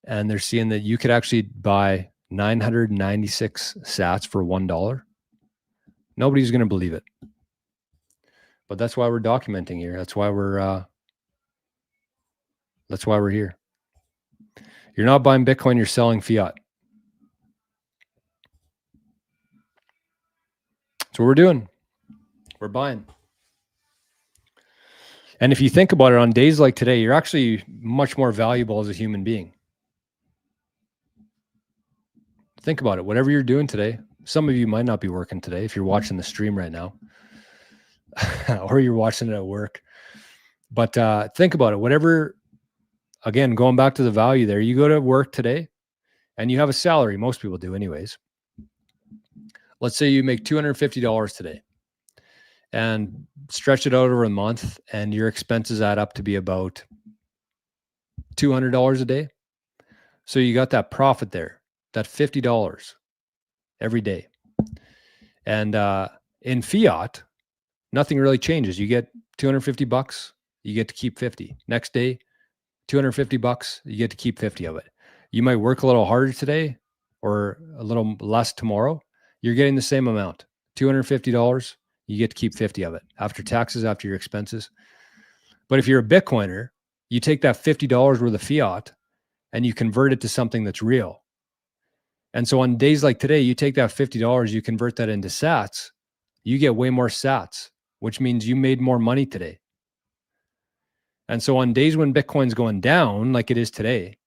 S1: and they're seeing that you could actually buy 996 sats for $1. Nobody's going to believe it. But that's why we're documenting here. That's why we're here. You're not buying Bitcoin, you're selling fiat. That's what we're doing. We're buying. And if you think about it, on days like today, you're actually much more valuable as a human being. Think about it. Whatever you're doing today, some of you might not be working today if you're watching the stream right now, or you're watching it at work. But think about it. Whatever, again, going back to the value there, you go to work today and you have a salary. Most people do anyways. Let's say you make $250 today and stretch it out over a month, and your expenses add up to be about $200 a day. So you got that profit there, that $50 every day. And in fiat, nothing really changes. You get $250, you get to keep 50. Next day, $250, you get to keep 50 of it. You might work a little harder today or a little less tomorrow. You're getting the same amount, $250. You get to keep 50 of it after taxes, after your expenses. But if you're a Bitcoiner, you take that $50 worth of fiat and you convert it to something that's real. And so on days like today, you take that $50, you convert that into sats, you get way more sats, which means you made more money today. And so on days when Bitcoin's going down, like it is today,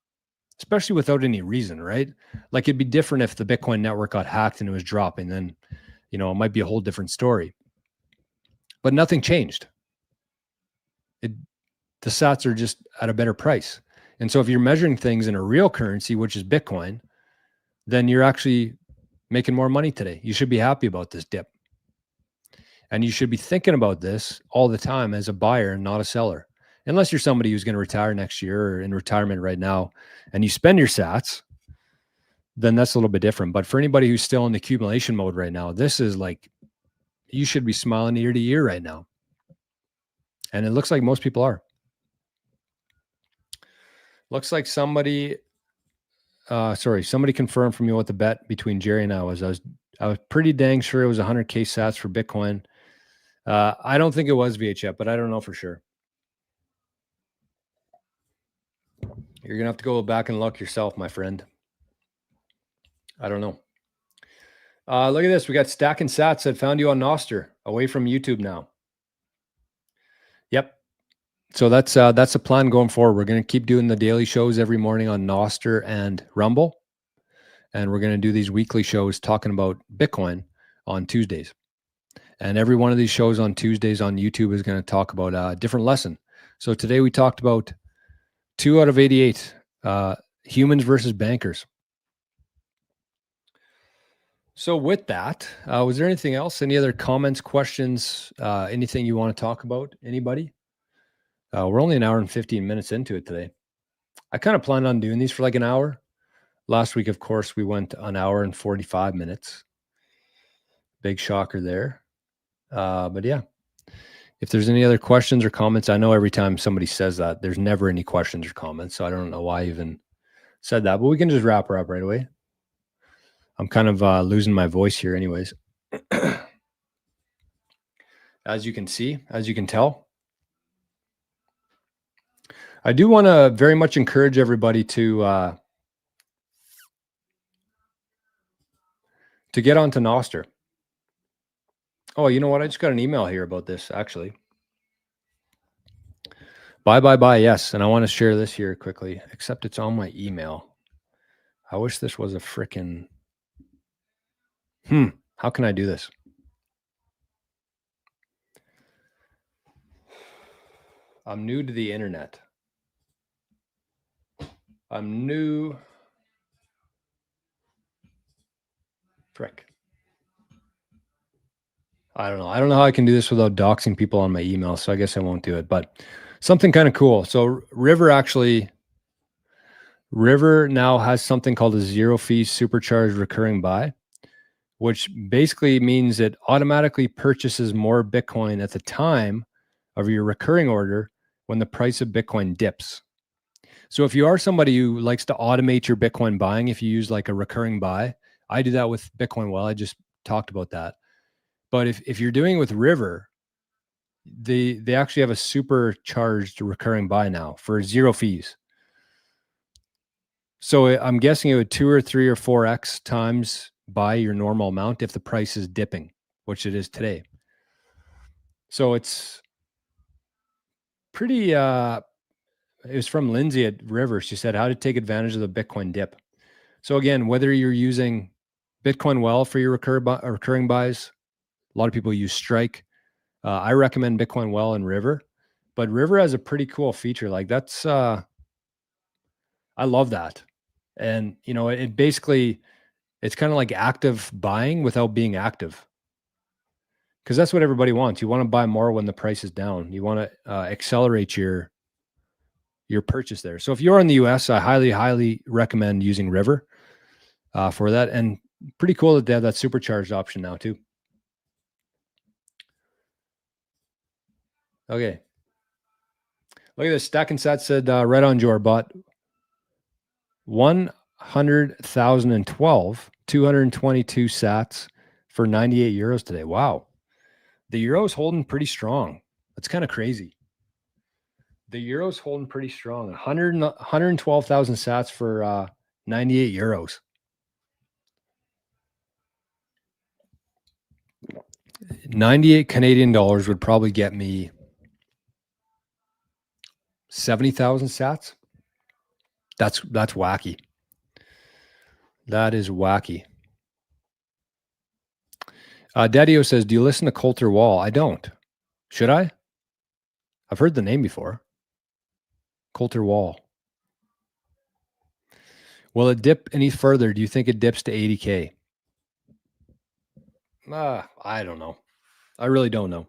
S1: especially without any reason, right? Like it'd be different if the Bitcoin network got hacked and it was dropping, then, it might be a whole different story. But nothing changed. The sats are just at a better price. And so if you're measuring things in a real currency, which is Bitcoin, then you're actually making more money today. You should be happy about this dip. And you should be thinking about this all the time as a buyer and not a seller. Unless you're somebody who's going to retire next year or in retirement right now and you spend your sats, then that's a little bit different. But for anybody who's still in the accumulation mode right now, this is like, you should be smiling ear to ear right now. And it looks like most people are. Looks like somebody confirmed for me what the bet between Jerry and I was. I was pretty dang sure it was 100K sats for Bitcoin. I don't think it was VHF, but I don't know for sure. You're going to have to go back and look yourself, my friend. I don't know. Look at this. We got Stacking Sats that found you on Nostr, away from YouTube now. Yep. So that's the plan going forward. We're going to keep doing the daily shows every morning on Nostr and Rumble. And we're going to do these weekly shows talking about Bitcoin on Tuesdays. And every one of these shows on Tuesdays on YouTube is going to talk about a different lesson. So today we talked about 2 out of 88, humans versus bankers. So with that, was there anything else? Any other comments, questions, anything you want to talk about? Anybody? We're only an hour and 15 minutes into it today. I kind of planned on doing these for like an hour. Last week, of course, we went an hour and 45 minutes. Big shocker there. But yeah, if there's any other questions or comments, I know every time somebody says that, there's never any questions or comments. So I don't know why I even said that, but we can just wrap her up right away. I'm kind of losing my voice here anyways. As you can see, as you can tell. I do want to very much encourage everybody to get onto Nostr. Oh, you know what? I just got an email here about this, actually. Bye. Yes, and I want to share this here quickly, except it's on my email. I wish this was a frickin'... How can I do this? I'm new to the internet. I'm new. Frick. I don't know. I don't know how I can do this without doxing people on my email, so I guess I won't do it. But something kind of cool. So River now has something called a zero fee supercharged recurring buy, which basically means it automatically purchases more Bitcoin at the time of your recurring order when the price of Bitcoin dips. So if you are somebody who likes to automate your Bitcoin buying, if you use like a recurring buy, I do that with Bitcoin Well. I just talked about that. But if you're doing it with River, they actually have a supercharged recurring buy now for zero fees. So I'm guessing it would 2 or 3 or 4x times buy your normal amount if the price is dipping, which it is today. So it's pretty, it was from Lindsay at River. She said how to take advantage of the Bitcoin dip. So again, whether you're using Bitcoin Well for your recurring buys, a lot of people use Strike. I recommend Bitcoin Well and River, but River has a pretty cool feature. Like that's, I love that. And you know, it basically, it's kind of like active buying without being active. Because that's what everybody wants. You want to buy more when the price is down. You want to accelerate your purchase there. So if you're in the US, I highly recommend using River for that. And pretty cool that they have that supercharged option now too. Okay. Look at this. Stack and Sat said, right on, Jor, bought 100,012, 222 sats for 98 euros today. Wow. The euro's holding pretty strong. That's kind of crazy. The euro's holding pretty strong. 112,000 sats for 98 euros. 98 Canadian dollars would probably get me 70,000 sats. That's wacky. That is wacky. Daddy-O says, do you listen to Colter Wall? I don't. Should I? I've heard the name before. Colter Wall. Will it dip any further? Do you think it dips to 80K? I don't know. I really don't know.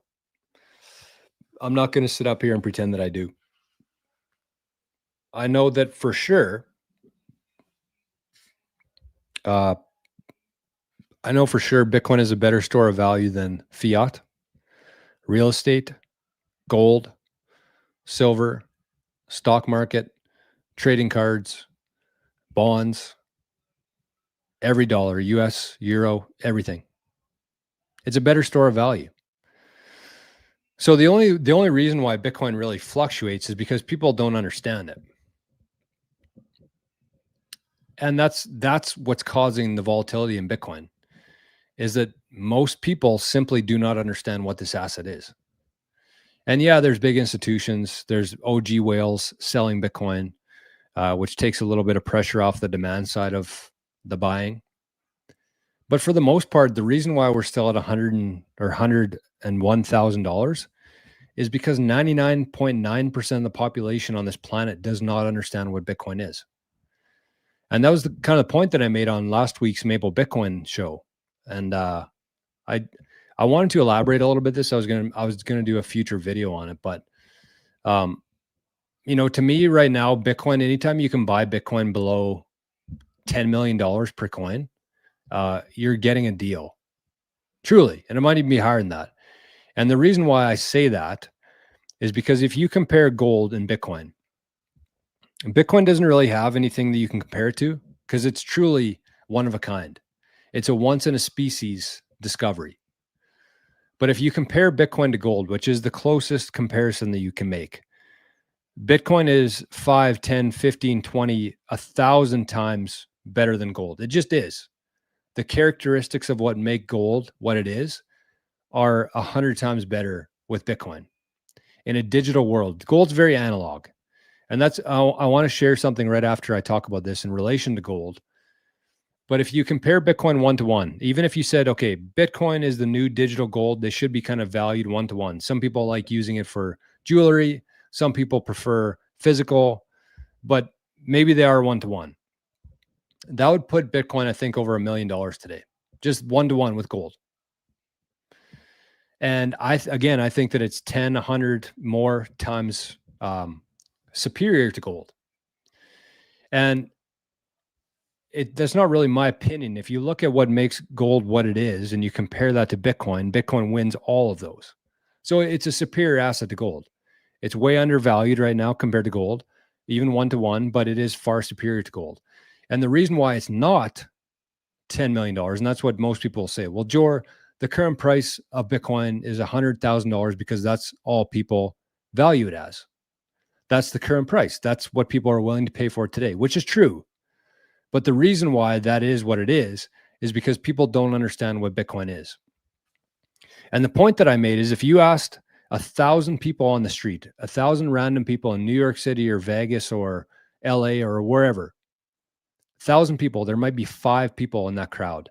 S1: I'm not going to sit up here and pretend that I do. I know that for sure. I know for sure Bitcoin is a better store of value than fiat, real estate, gold, silver, stock market, trading cards, bonds, every dollar, US, euro, everything. It's a better store of value. So the only reason why Bitcoin really fluctuates is because people don't understand it. And that's what's causing the volatility in Bitcoin, is that most people simply do not understand what this asset is. And yeah, there's big institutions, there's OG whales selling Bitcoin, which takes a little bit of pressure off the demand side of the buying. But for the most part, the reason why we're still at $101,000 is because 99.9% of the population on this planet does not understand what Bitcoin is. And that was the kind of point that I made on last week's Maple Bitcoin show. And I wanted to elaborate a little bit this. I was gonna do a future video on it, but to me right now, Bitcoin, anytime you can buy Bitcoin below $10 million per coin, you're getting a deal. Truly. And it might even be higher than that. And the reason why I say that is because if you compare gold and Bitcoin doesn't really have anything that you can compare it to because it's truly one of a kind. It's a once in a species discovery. But if you compare Bitcoin to gold, which is the closest comparison that you can make, Bitcoin is 5, 10, 15, 20, 1,000 times better than gold. It just is. The characteristics of what make gold what it is are 100 times better with Bitcoin. In a digital world, gold's very analog. And that's, I want to share something right after I talk about this in relation to gold. But if you compare Bitcoin 1-to-1, even if you said, okay, Bitcoin is the new digital gold, they should be kind of valued 1-to-1. Some people like using it for jewelry. Some people prefer physical, but maybe they are 1-to-1. That would put Bitcoin, I think, over $1 million today, just 1-to-1 with gold. And I think that it's 10, 100 more times superior to gold. And that's not really my opinion. If you look at what makes gold what it is and you compare that to Bitcoin, Bitcoin wins all of those. So it's a superior asset to gold. It's way undervalued right now compared to gold, even 1-to-1, but it is far superior to gold. And the reason why it's not $10 million, and that's what most people will say, well, Jor, the current price of Bitcoin is $100,000 because that's all people value it as. That's the current price. That's what people are willing to pay for it today, which is true. But the reason why that is what it is because people don't understand what Bitcoin is. And the point that I made is if you asked 1,000 people on the street, 1,000 random people in New York City or Vegas or LA or wherever, 1,000 people, there might be 5 people in that crowd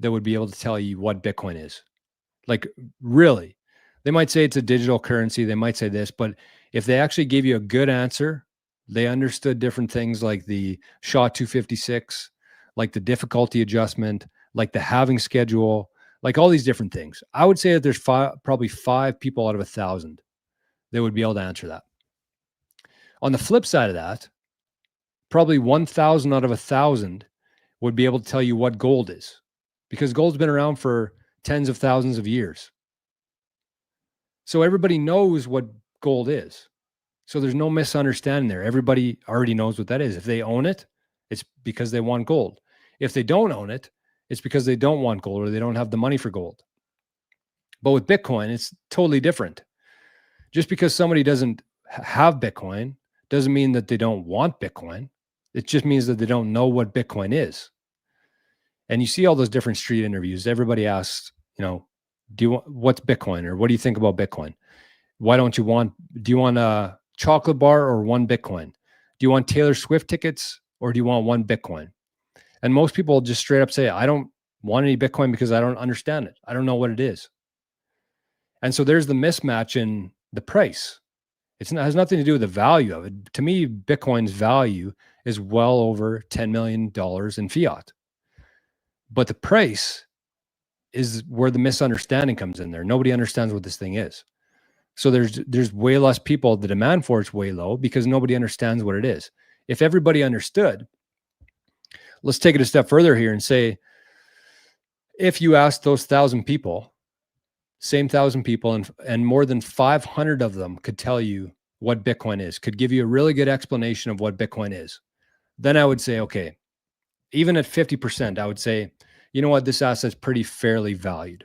S1: that would be able to tell you what Bitcoin is. Like, really. They might say it's a digital currency. They might say this, but if they actually gave you a good answer, they understood different things like the SHA-256, like the difficulty adjustment, like the halving schedule, like all these different things. I would say that there's probably 5 people out of 1,000 that would be able to answer that. On the flip side of that, probably 1,000 out of 1,000 would be able to tell you what gold is, because gold's been around for tens of thousands of years. So everybody knows what gold is. So there's no misunderstanding there. Everybody already knows what that is. If they own it, it's because they want gold. If they don't own it, it's because they don't want gold or they don't have the money for gold. But with Bitcoin, it's totally different. Just because somebody doesn't have Bitcoin doesn't mean that they don't want Bitcoin. It just means that they don't know what Bitcoin is. And you see all those different street interviews. Everybody asks, what's Bitcoin, or what do you think about Bitcoin? Do you want a chocolate bar or one Bitcoin? Do you want Taylor Swift tickets or do you want one Bitcoin? And most people just straight up say, I don't want any Bitcoin because I don't understand it. I don't know what it is. And so there's the mismatch in the price. It has nothing to do with the value of it. To me, Bitcoin's value is well over $10 million in fiat. But the price is where the misunderstanding comes in there. Nobody understands what this thing is. So there's way less people. The demand for it's way low because nobody understands what it is. If everybody understood, let's take it a step further here and say, if you ask those 1,000 people, same 1,000 people, and more than 500 of them could tell you what Bitcoin is, could give you a really good explanation of what Bitcoin is, then I would say, okay, even at 50%, I would say, you know what, this asset's pretty fairly valued.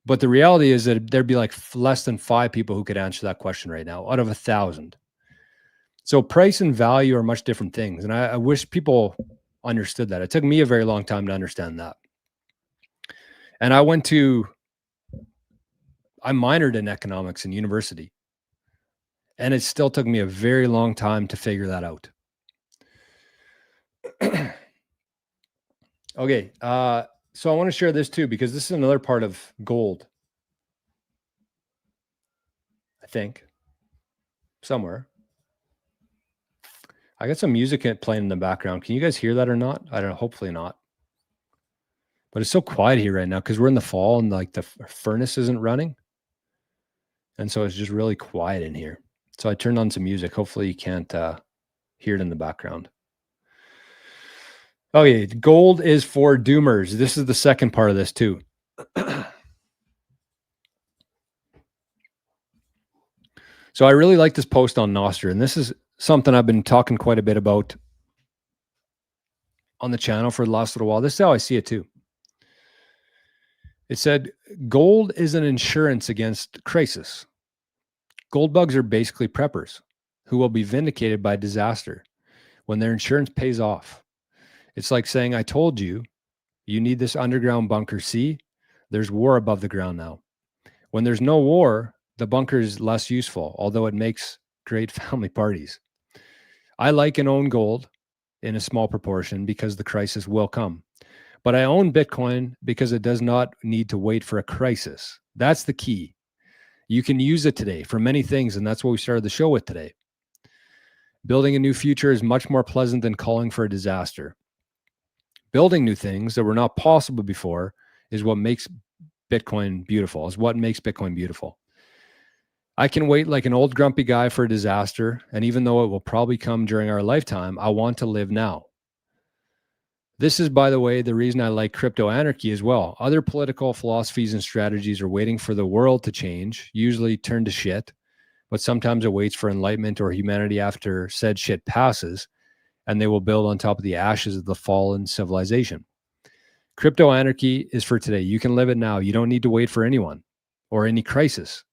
S1: But the reality is that there'd be like less than 5 people who could answer that question right now out of 1,000. So price and value are much different things. And I wish people understood that. It took me a very long time to understand that. And I minored in economics in university. And it still took me a very long time to figure that out. Okay. So I want to share this too, because this is another part of gold. I think somewhere. I got some music playing in the background. Can you guys hear that or not? I don't know. Hopefully not. But it's so quiet here right now because we're in the fall and like the furnace isn't running. And so it's just really quiet in here. So I turned on some music. Hopefully you can't hear it in the background. Okay, gold is for doomers. This is the second part of this too. So I really like this post on Nostr, and this is something I've been talking quite a bit about on the channel for the last little while. This is how I see it too. It said, gold is an insurance against crisis. Gold bugs are basically preppers who will be vindicated by disaster when their insurance pays off. It's like saying, I told you, you need this underground bunker. See, there's war above the ground now. When there's no war, the bunker is less useful, although it makes great family parties. I like and own gold in a small proportion because the crisis will come. But I own Bitcoin because it does not need to wait for a crisis. That's the key. You can use it today for many things, and that's what we started the show with today. Building a new future is much more pleasant than calling for a disaster. Building new things that were not possible before is what makes Bitcoin beautiful, is what makes Bitcoin beautiful. I can wait like an old grumpy guy for a disaster, and even though it will probably come during our lifetime, I want to live now. This is, by the way, the reason I like crypto anarchy as well. Other political philosophies and strategies are waiting for the world to change, usually turn to shit, but sometimes it waits for enlightenment or humanity after said shit passes, and they will build on top of the ashes of the fallen civilization. Crypto anarchy is for today. You can live it now. You don't need to wait for anyone or any crisis.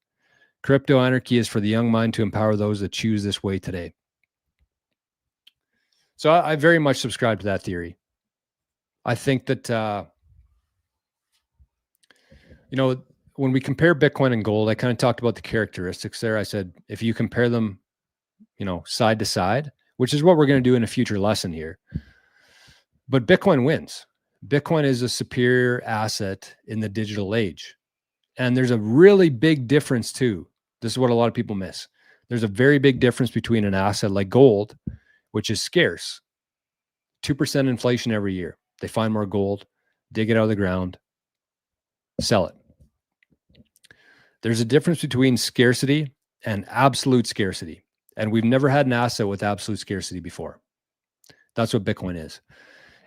S1: Crypto anarchy is for the young mind to empower those that choose this way today. So I very much subscribe to that theory. I think that, when we compare Bitcoin and gold, I kind of talked about the characteristics there. I said, if you compare them, side to side, which is what we're going to do in a future lesson here. But Bitcoin wins. Bitcoin is a superior asset in the digital age. And there's a really big difference too. This is what a lot of people miss. There's a very big difference between an asset like gold, which is scarce, 2% inflation every year. They find more gold, dig it out of the ground, sell it. There's a difference between scarcity and absolute scarcity. And we've never had an asset with absolute scarcity before. That's what Bitcoin is.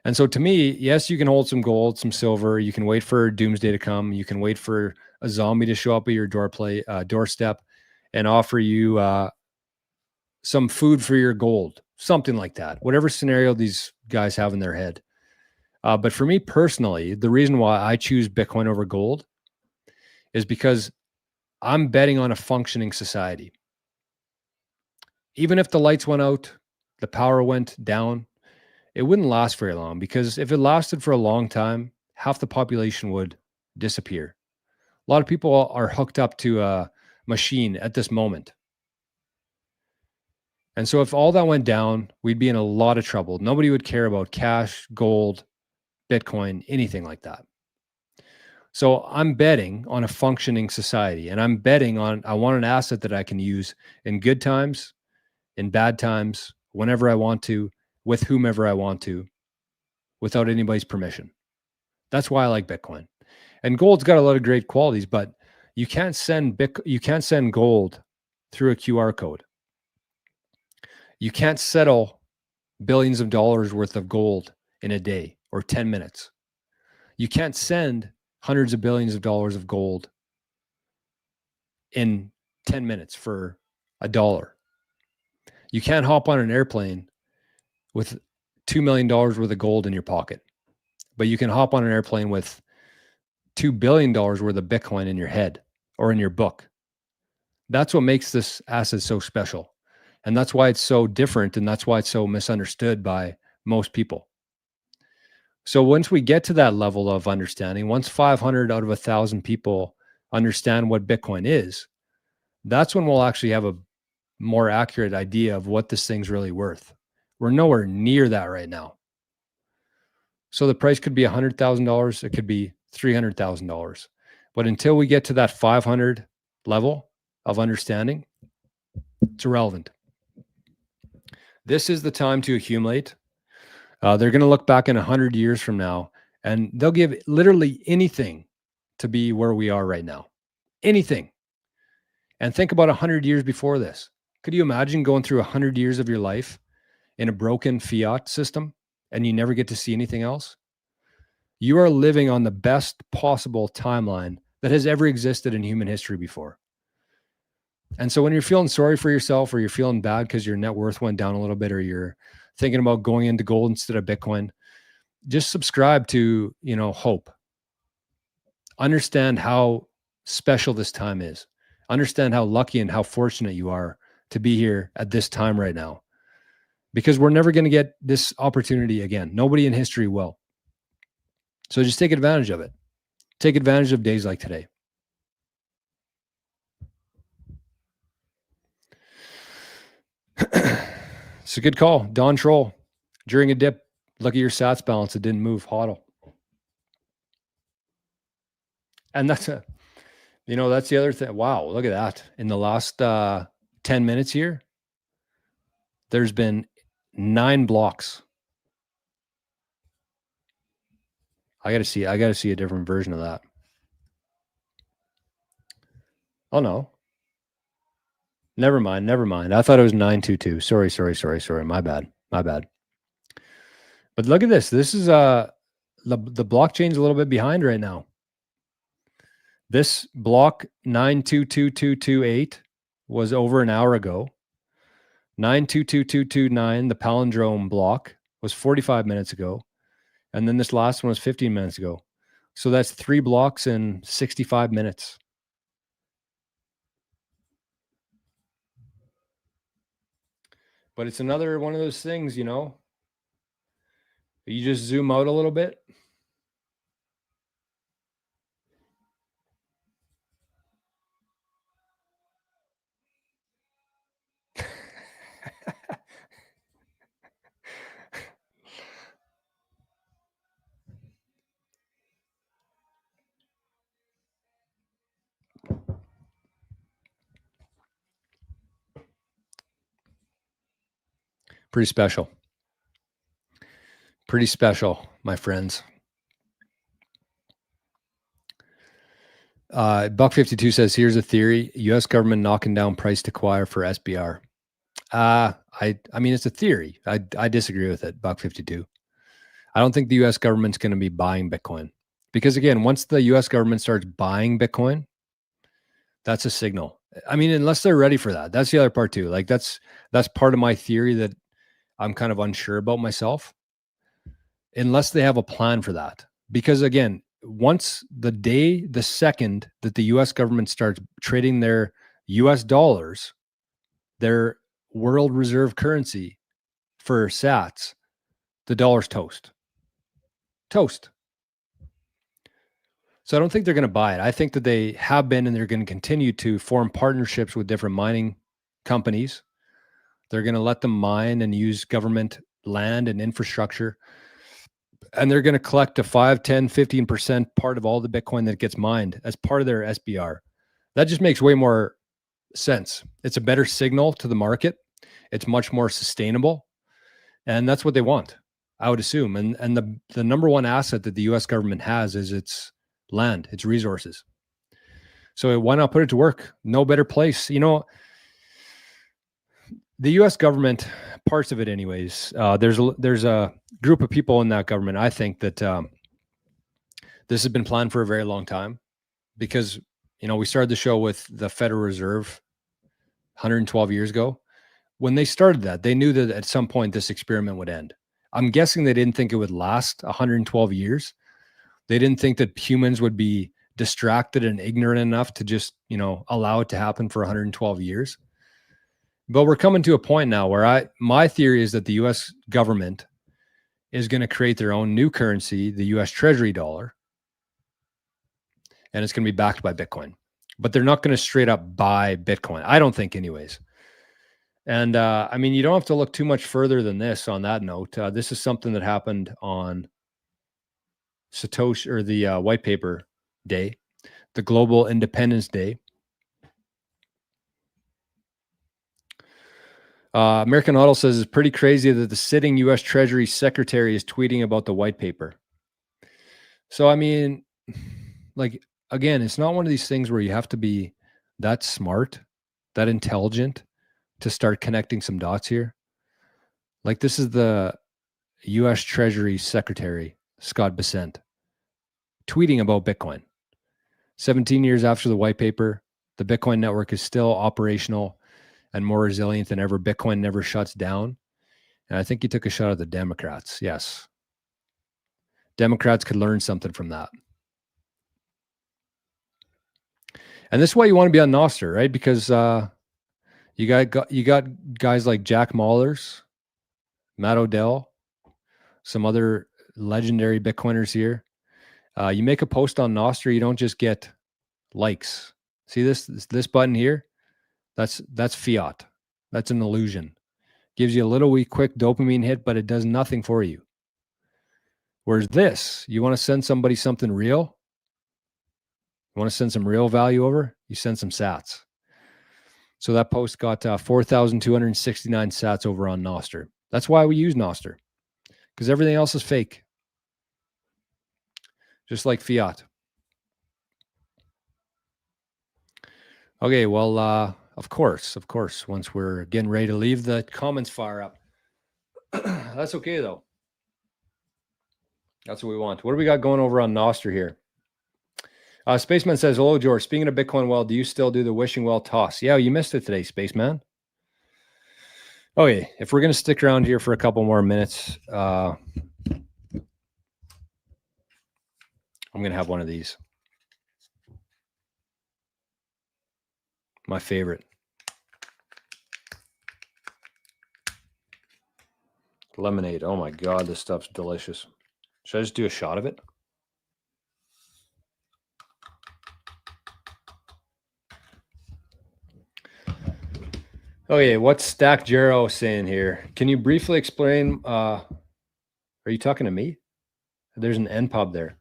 S1: And so to me, yes, you can hold some gold, some silver. You can wait for doomsday to come. You can wait for a zombie to show up at your doorstep and offer you some food for your gold, something like that, whatever scenario these guys have in their head. But for me personally, the reason why I choose Bitcoin over gold is because I'm betting on a functioning society. Even if the lights went out, the power went down, it wouldn't last very long, because if it lasted for a long time, half the population would disappear. A lot of people are hooked up to a machine at this moment. And so if all that went down, we'd be in a lot of trouble. Nobody would care about cash, gold, Bitcoin, anything like that. So I'm betting on a functioning society, and I'm betting on, I want an asset that I can use in good times, in bad times, whenever I want to, with whomever I want to, without anybody's permission. That's why I like Bitcoin. And gold's got a lot of great qualities, but you can't send gold through a QR code. You can't settle billions of dollars worth of gold in a day or 10 minutes. You can't send hundreds of billions of dollars of gold in 10 minutes for $1. You can't hop on an airplane with $2 million worth of gold in your pocket, but you can hop on an airplane with $2 billion worth of Bitcoin in your head or in your book. That's what makes this asset so special. And that's why it's so different. And that's why it's so misunderstood by most people. So once we get to that level of understanding, once 500 out of 1,000 people understand what Bitcoin is, that's when we'll actually have a more accurate idea of what this thing's really worth. We're nowhere near that right now. So the price could be $100,000. It could be $300,000. But until we get to that 500 level of understanding, it's irrelevant. This is the time to accumulate. They're going to look back in 100 years from now, and they'll give literally anything to be where we are right now. Anything. And think about 100 years before this. Could you imagine going through 100 years of your life in a broken fiat system and you never get to see anything else? You are living on the best possible timeline that has ever existed in human history before. And so when you're feeling sorry for yourself, or you're feeling bad because your net worth went down a little bit, or you're thinking about going into gold instead of Bitcoin, just subscribe to, hope. Understand how special this time is. Understand how lucky and how fortunate you are to be here at this time right now, because we're never going to get this opportunity again. Nobody in history will. So just take advantage of it. Take advantage of days like today. It's a good call. Don Troll, during a dip, look at your sats balance. It didn't move. HODL. And that's the other thing. Wow. Look at that. In the last 10 minutes here, there's been 9 blocks. I got to see a different version of that. Oh no. Never mind. I thought it was 922. Sorry. My bad. But look at this. This is the blockchain's a little bit behind right now. This block 922228 was over an hour ago. 922229, the palindrome block, was 45 minutes ago. And then this last one was 15 minutes ago. So that's 3 blocks in 65 minutes. But it's another one of those things, you just zoom out a little bit. Pretty special, my friends. Buck52 says, here's a theory: U.S. government knocking down price to acquire for SBR. I mean, it's a theory. I disagree with it, Buck52. I don't think the U.S. government's going to be buying Bitcoin, because again, once the U.S. government starts buying Bitcoin, that's a signal. I mean, unless they're ready for that. That's the other part too. Like that's part of my theory that I'm kind of unsure about myself, unless they have a plan for that. Because again, once the second that the US government starts trading their US dollars, their world reserve currency, for sats, the dollar's toast. So I don't think they're going to buy it. I think that they have been, and they're going to continue to form partnerships with different mining companies. They're going to let them mine and use government land and infrastructure. And they're going to collect a 5, 10, 15% part of all the Bitcoin that gets mined as part of their SBR. That just makes way more sense. It's a better signal to the market. It's much more sustainable. And that's what they want, I would assume. And the number one asset that the US government has is its land, its resources. So why not put it to work? No better place. The U.S. government, parts of it anyways, there's a group of people in that government, I think, that this has been planned for a very long time, because, we started the show with the Federal Reserve 112 years ago. When they started that, they knew that at some point this experiment would end. I'm guessing they didn't think it would last 112 years. They didn't think that humans would be distracted and ignorant enough to just, allow it to happen for 112 years. But we're coming to a point now where my theory is that the U.S. government is going to create their own new currency, the U.S. Treasury dollar, and it's going to be backed by Bitcoin. But they're not going to straight up buy Bitcoin, I don't think, anyways. And you don't have to look too much further than this on that note. This is something that happened on Satoshi, or the white paper day, the Global Independence Day. American Auto says it's pretty crazy that the sitting U.S. Treasury Secretary is tweeting about the white paper. So, I mean, like, again, it's not one of these things where you have to be that smart, that intelligent to start connecting some dots here. Like, this is the U.S. Treasury Secretary, Scott Bessent, tweeting about Bitcoin. 17 years after the white paper, the Bitcoin network is still operational and more resilient than ever. Bitcoin never shuts down. And I think he took a shot at the Democrats. Yes. Democrats could learn something from that. And this is why you want to be on Nostr, right? Because you got guys like Jack Mallers, Matt Odell, some other legendary Bitcoiners here. You make a post on Nostr, you don't just get likes. See this button here? That's fiat. That's an illusion. Gives you a little wee quick dopamine hit, but it does nothing for you. Whereas this, you want to send somebody something real? You want to send some real value over? You send some sats. So that post got 4,269 sats over on Nostr. That's why we use Nostr, because everything else is fake. Just like fiat. Okay, well, of course, once we're getting ready to leave, the comments fire up. That's okay, though. That's what we want. What do we got going over on Nostr here? Spaceman says, hello, George. Speaking of Bitcoin well, do you still do the wishing well toss? Yeah, you missed it today, Spaceman. Okay, if we're going to stick around here for a couple more minutes, I'm going to have one of these. My favorite. Lemonade. Oh my God, this stuff's delicious. Should I just do a shot of it? Okay, what's Stack Jero saying here? Can you briefly explain? Are you talking to me? There's an NPub there.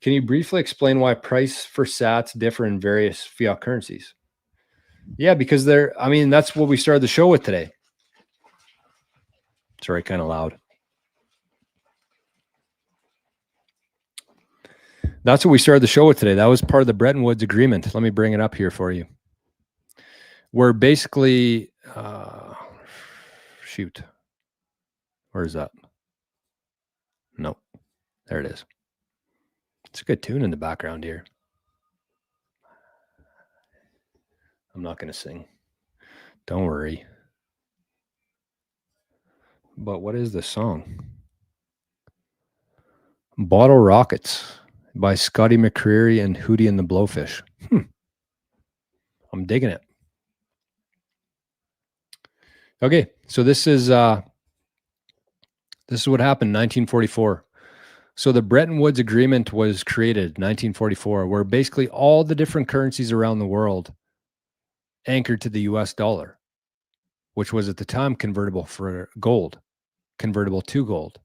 S1: Can you briefly explain why price for sats differ in various fiat currencies? Yeah, because that's what we started the show with today. Sorry, kind of loud. That's what we started the show with today. That was part of the Bretton Woods Agreement. Let me bring it up here for you. We're basically, shoot. Where is that? Nope. There it is. It's a good tune in the background here. I'm not going to sing. Don't worry. But what is this song? Bottle Rockets by Scotty McCreery and Hootie and the Blowfish. I'm digging it. Okay, so this is what happened in 1944. So the Bretton Woods Agreement was created in 1944, where basically all the different currencies around the world anchored to the US dollar, which was at the time convertible to gold.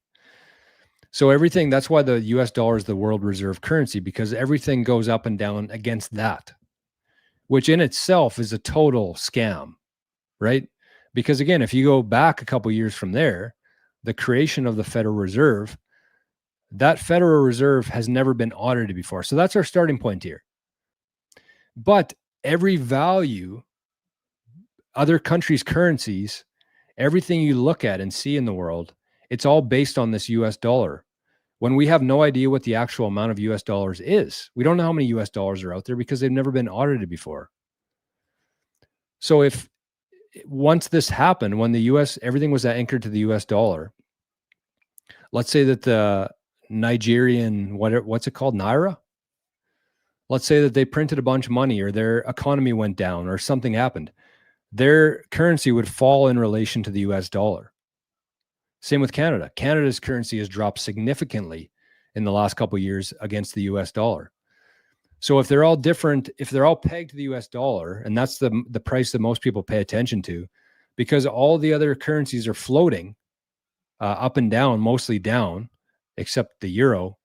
S1: So everything, that's why the US dollar is the world reserve currency, because everything goes up and down against that, which in itself is a total scam, right? Because again, if you go back a couple years from there, the creation of the Federal Reserve, that Federal Reserve has never been audited before. So that's our starting point here. But every value, other countries' currencies, everything you look at and see in the world, it's all based on this US dollar. When we have no idea what the actual amount of US dollars is, we don't know how many US dollars are out there because they've never been audited before. So if once this happened, when the US, everything was anchored to the US dollar, let's say that the Nigerian, what's it called? Naira? Let's say that they printed a bunch of money or their economy went down or something happened. Their currency would fall in relation to the US dollar. Same with Canada. Canada's currency has dropped significantly in the last couple of years against the US dollar. So if they're all different, if they're all pegged to the US dollar, and that's the price that most people pay attention to, because all the other currencies are floating up and down, mostly down, except the euro.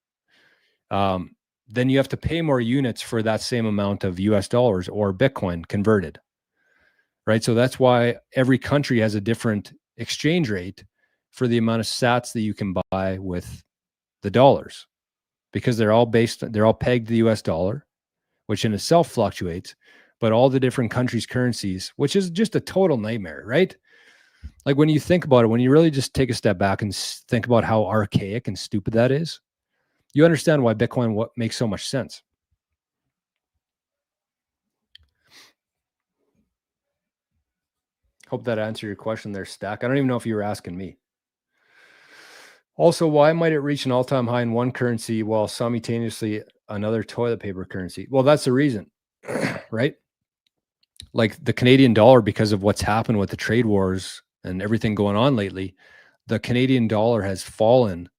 S1: then you have to pay more units for that same amount of US dollars or Bitcoin converted, right? So that's why every country has a different exchange rate for the amount of sats that you can buy with the dollars, because they're all pegged to the US dollar, which in itself fluctuates, but all the different countries' currencies, which is just a total nightmare, right? Like when you think about it, when you really just take a step back and think about how archaic and stupid that is, you understand why Bitcoin makes so much sense. Hope that answered your question there, Stack. I don't even know if you were asking me. Also, why might it reach an all-time high in one currency while simultaneously another toilet paper currency? Well, that's the reason, right? Like the Canadian dollar, because of what's happened with the trade wars and everything going on lately, the Canadian dollar has fallen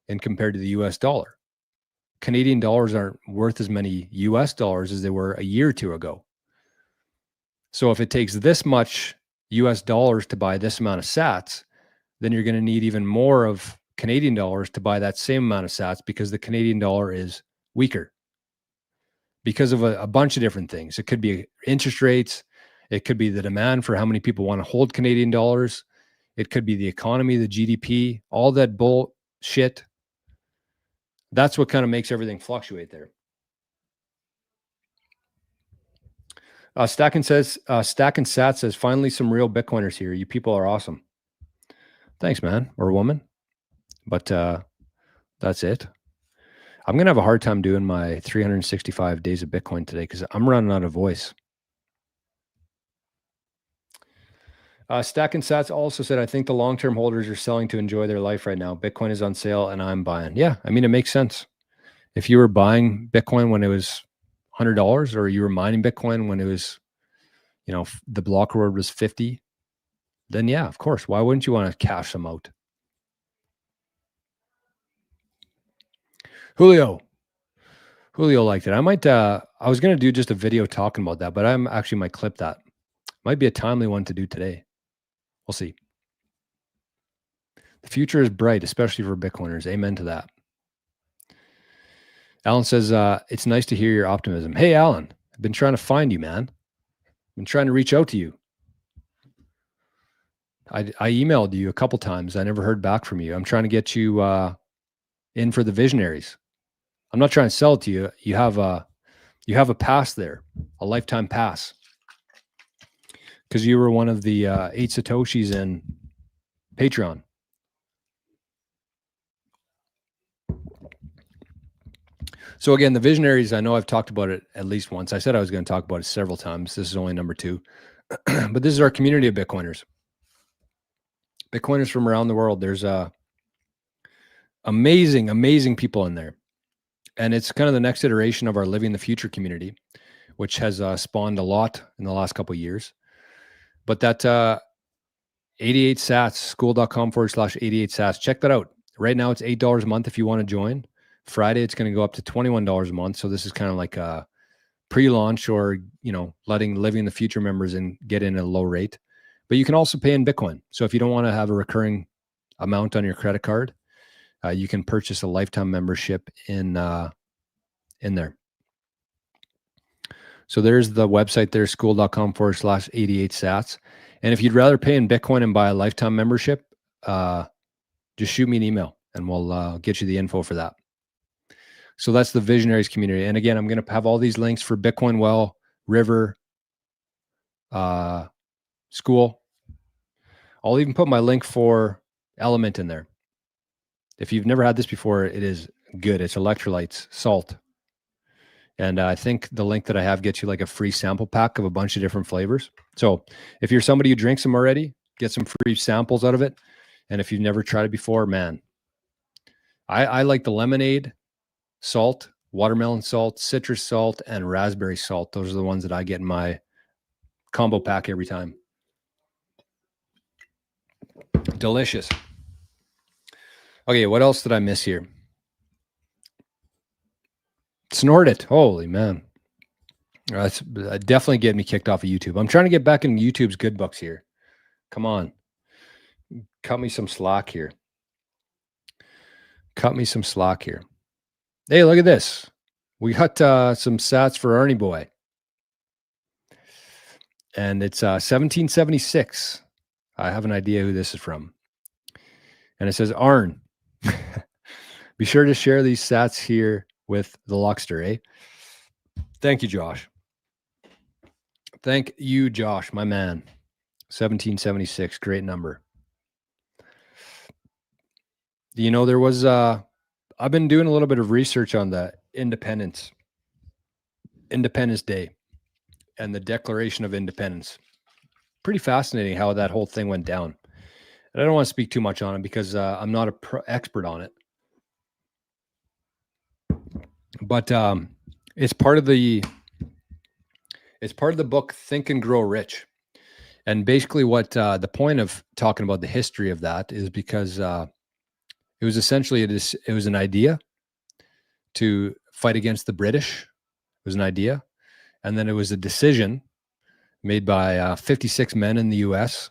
S1: in compared to the US dollar. Canadian dollars aren't worth as many US dollars as they were a year or two ago. So if it takes this much US dollars to buy this amount of sats, then you're going to need even more of Canadian dollars to buy that same amount of sats, because the Canadian dollar is weaker because of a bunch of different things. It could be interest rates. It could be the demand for how many people want to hold Canadian dollars. It could be the economy, the GDP, all that bullshit. That's what kind of makes everything fluctuate there. Stack and Sat says, finally some real Bitcoiners here. You people are awesome. Thanks, man, or woman. But that's it. I'm going to have a hard time doing my 365 days of Bitcoin today because I'm running out of voice. Stack and Sats also said, I think the long-term holders are selling to enjoy their life right now. Bitcoin is on sale and I'm buying. Yeah, I mean, it makes sense. If you were buying Bitcoin when it was $100, or you were mining Bitcoin when it was, the block reward was 50, then yeah, of course. Why wouldn't you want to cash them out? Julio liked it. I was going to do just a video talking about that, but I'm actually might clip that. Might be a timely one to do today. We'll see. The future is bright, especially for Bitcoiners. Amen to that. Alan says, it's nice to hear your optimism. Hey, Alan, I've been trying to find you, man. I've been trying to reach out to you. I emailed you a couple times. I never heard back from you. I'm trying to get you in for the Visionaries. I'm not trying to sell it to you. You have a pass there, a lifetime pass, because you were one of the 8 Satoshis in Patreon. So again, the Visionaries, I know I've talked about it at least once. I said I was going to talk about it several times. This is only number 2. But this is our community of Bitcoiners. Bitcoiners from around the world. There's amazing people in there. And it's kind of the next iteration of our Living the Future community, which has spawned a lot in the last couple of years. But that 88 sats, school.com/88 sats, check that out. Right now it's $8 a month if you want to join. Friday, it's going to go up to $21 a month. So this is kind of like a pre-launch, or, letting Living the Future members get in at a low rate. But you can also pay in Bitcoin. So if you don't want to have a recurring amount on your credit card, you can purchase a lifetime membership in there. So there's the website there, school.com/88 sats. And if you'd rather pay in Bitcoin and buy a lifetime membership, just shoot me an email and we'll get you the info for that. So that's the Visionaries community. And again, I'm going to have all these links for Bitcoin Well, River, School. I'll even put my link for Element in there. If you've never had this before, it is good. It's electrolytes, salt. And I think the link that I have gets you like a free sample pack of a bunch of different flavors. So if you're somebody who drinks them already, get some free samples out of it. And if you've never tried it before, man, I like the lemonade, salt, watermelon salt, citrus salt, and raspberry salt. Those are the ones that I get in my combo pack every time. Delicious. Okay, what else did I miss here? Snort it. Holy man. That's definitely getting me kicked off of YouTube. I'm trying to get back in YouTube's good books here. Come on. Cut me some slack here. Hey, look at this. We got some sats for Arnie Boy. And it's 1776. I have an idea who this is from. And it says, Arn, be sure to share these sats here with the Luckster, eh? Thank you, Josh. Thank you, Josh, my man. 1776, great number. You know, there was, I've been doing a little bit of research on the Independence Day and the Declaration of Independence. Pretty fascinating how that whole thing went down. And I don't want to speak too much on it because I'm not an expert on it. But it's part of the book Think and Grow Rich. And basically what the point of talking about the history of that is because it was essentially it was an idea to fight against the British. It was an idea. And then it was a decision made by 56 men in the US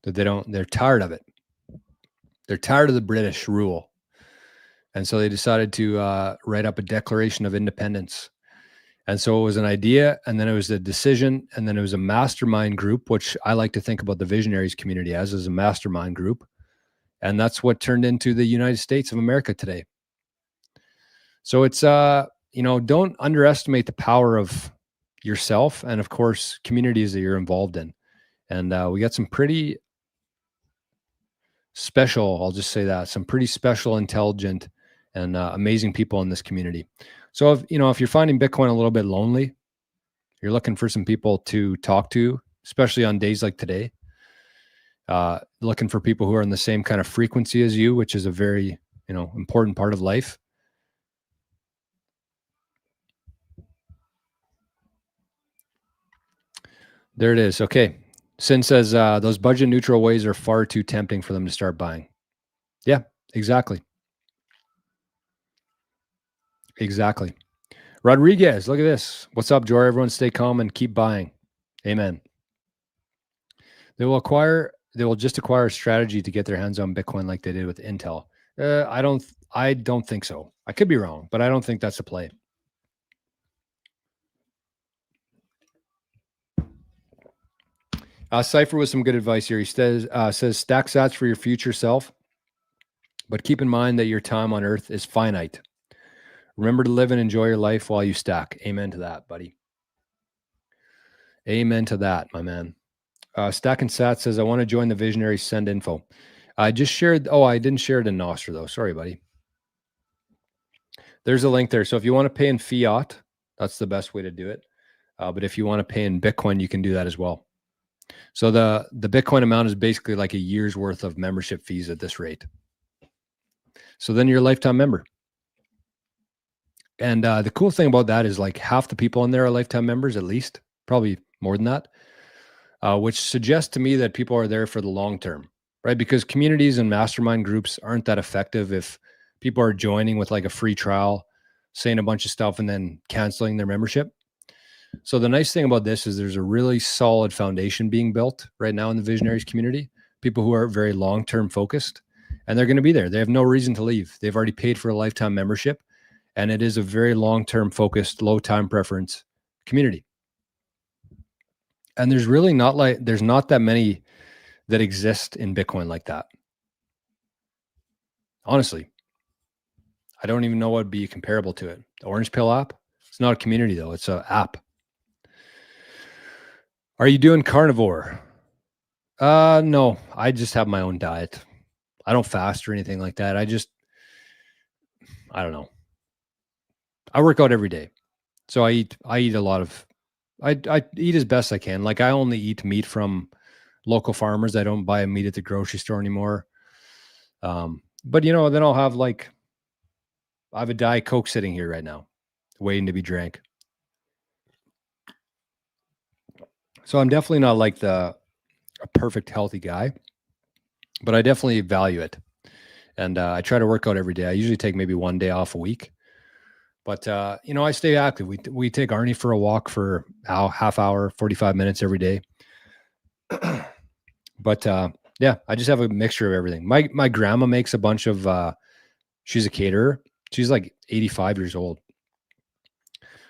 S1: that they're tired of it. They're tired of the British rule. And so they decided to write up a Declaration of Independence. And so it was an idea, and then it was a decision, and then it was a mastermind group, which I like to think about the visionaries community as a mastermind group. And that's what turned into the United States of America today. So it's, don't underestimate the power of yourself and, of course, communities that you're involved in. And we got some pretty special, I'll just say that, some pretty special, intelligent, and amazing people in this community. So if you're finding Bitcoin a little bit lonely, you're looking for some people to talk to, especially on days like today, looking for people who are in the same kind of frequency as you, which is a very, important part of life. There it is. Okay. Sin says those budget neutral ways are far too tempting for them to start buying. Yeah, exactly. Exactly. Rodriguez, look at this. What's up, Joy? Everyone stay calm and keep buying. Amen. They will just acquire a strategy to get their hands on Bitcoin like they did with Intel. I don't think so. I could be wrong, but I don't think that's a play. Cypher with some good advice here. He says stack sats for your future self, but keep in mind that your time on Earth is finite. Remember to live and enjoy your life while you stack. Amen to that, buddy. Amen to that, my man. Stack and Sat says, I want to join the Visionaries. Send info. I just shared. Oh, I didn't share it in Nostr though. Sorry, buddy. There's a link there. So if you want to pay in fiat, that's the best way to do it. But if you want to pay in Bitcoin, you can do that as well. So the Bitcoin amount is basically like a year's worth of membership fees at this rate. So then you're a lifetime member. And the cool thing about that is like half the people in there are lifetime members, at least, probably more than that, which suggests to me that people are there for the long term, right? Because communities and mastermind groups aren't that effective if people are joining with like a free trial, saying a bunch of stuff and then canceling their membership. So the nice thing about this is there's a really solid foundation being built right now in the Visionaries community, people who are very long-term focused, and they're going to be there. They have no reason to leave. They've already paid for a lifetime membership, and it is a very long-term focused, low time preference community. And there's really there's not that many that exist in Bitcoin like that. Honestly, I don't even know what would be comparable to it. The Orange Pill app, it's not a community though. It's an app. Are you doing carnivore? No, I just have my own diet. I don't fast or anything like that. I don't know. I work out every day. So I eat a lot of, I eat as best I can. Like I only eat meat from local farmers. I don't buy meat at the grocery store anymore. But then I'll have I have a Diet Coke sitting here right now, waiting to be drank. So I'm definitely not like a perfect healthy guy, but I definitely value it. And I try to work out every day. I usually take maybe one day off a week. But, I stay active. We take Arnie for a walk for half hour, 45 minutes every day. But, yeah, I just have a mixture of everything. My grandma makes a bunch of, she's a caterer. She's like 85 years old.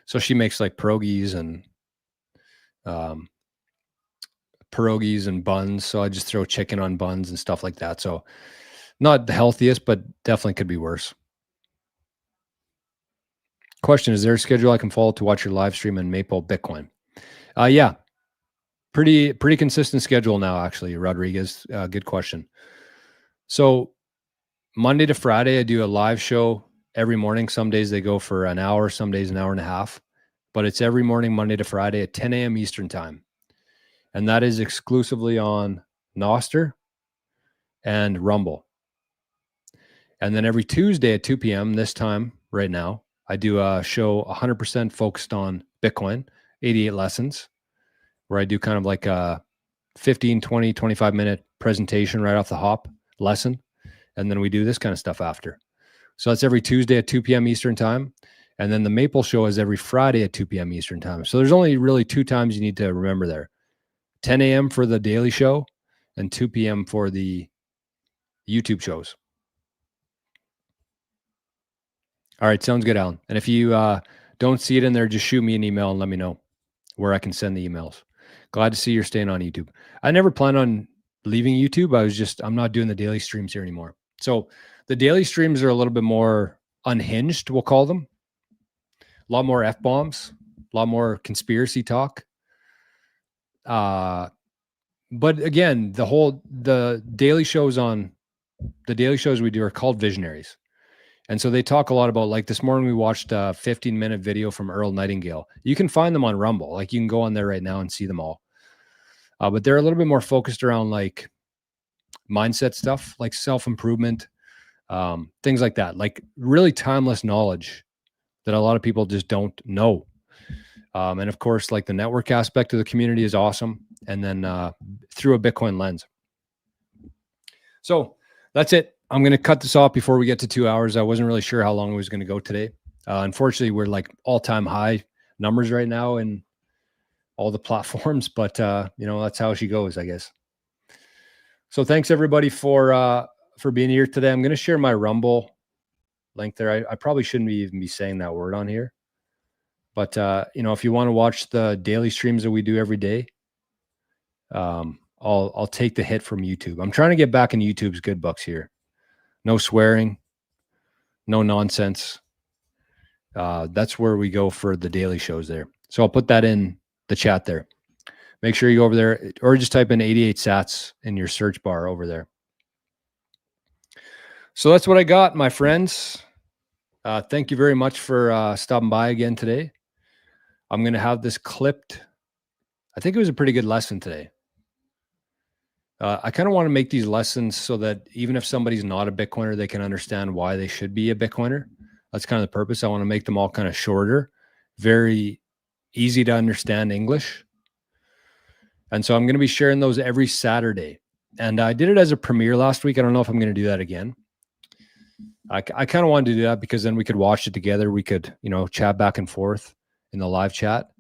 S1: So she makes like pierogies and buns. So I just throw chicken on buns and stuff like that. So not the healthiest, but definitely could be worse. Question: is there a schedule I can follow to watch your live stream and Maple Bitcoin? Yeah, pretty consistent schedule now, actually, Rodriguez. Good question. So Monday to Friday, I do a live show every morning. Some days they go for an hour, some days an hour and a half, but it's every morning, Monday to Friday at 10 a.m. Eastern time. And that is exclusively on Nostr and Rumble. And then every Tuesday at 2 p.m. this time right now, I do a show 100% focused on Bitcoin, 88 lessons, where I do kind of like a 15, 20, 25-minute presentation right off the hop lesson. And then we do this kind of stuff after. So that's every Tuesday at 2 p.m. Eastern time. And then the Maple show is every Friday at 2 p.m. Eastern time. So there's only really 2 times you need to remember there. 10 a.m. for the daily show and 2 p.m. for the YouTube shows. All right, sounds good, Alan. And if you don't see it in there, just shoot me an email and let me know where I can send the emails. Glad to see you're staying on YouTube. I never plan on leaving YouTube. I'm not doing the daily streams here anymore. So the daily streams are a little bit more unhinged, we'll call them. A lot more F-bombs, a lot more conspiracy talk. But again, the daily shows we do are called Visionaries. And so they talk a lot about, like this morning we watched a 15-minute video from Earl Nightingale. You can find them on Rumble. Like you can go on there right now and see them all. But they're a little bit more focused around like mindset stuff, like self-improvement, things like that, like really timeless knowledge that a lot of people just don't know. And of course, like the network aspect of the community is awesome. And then through a Bitcoin lens. So that's it. I'm going to cut this off before we get to 2 hours. I wasn't really sure how long it was going to go today. Unfortunately, we're like all-time high numbers right now in all the platforms, but that's how she goes, I guess. So thanks everybody for being here today. I'm going to share my Rumble link there. I probably shouldn't even be saying that word on here, but if you want to watch the daily streams that we do every day, I'll take the hit from YouTube. I'm trying to get back in YouTube's good books here. No swearing, no nonsense. That's where we go for the daily shows there. So I'll put that in the chat there. Make sure you go over there or just type in 88 sats in your search bar over there. So that's what I got, my friends. Thank you very much for stopping by again today. I'm going to have this clipped. I think it was a pretty good lesson today. I kind of want to make these lessons so that even if somebody's not a Bitcoiner, they can understand why they should be a Bitcoiner. That's kind of the purpose. I want to make them all kind of shorter, very easy to understand English. And so I'm going to be sharing those every Saturday. And I did it as a premiere last week. I don't know if I'm going to do that again. I kind of wanted to do that because then we could watch it together. We could, chat back and forth in the live chat.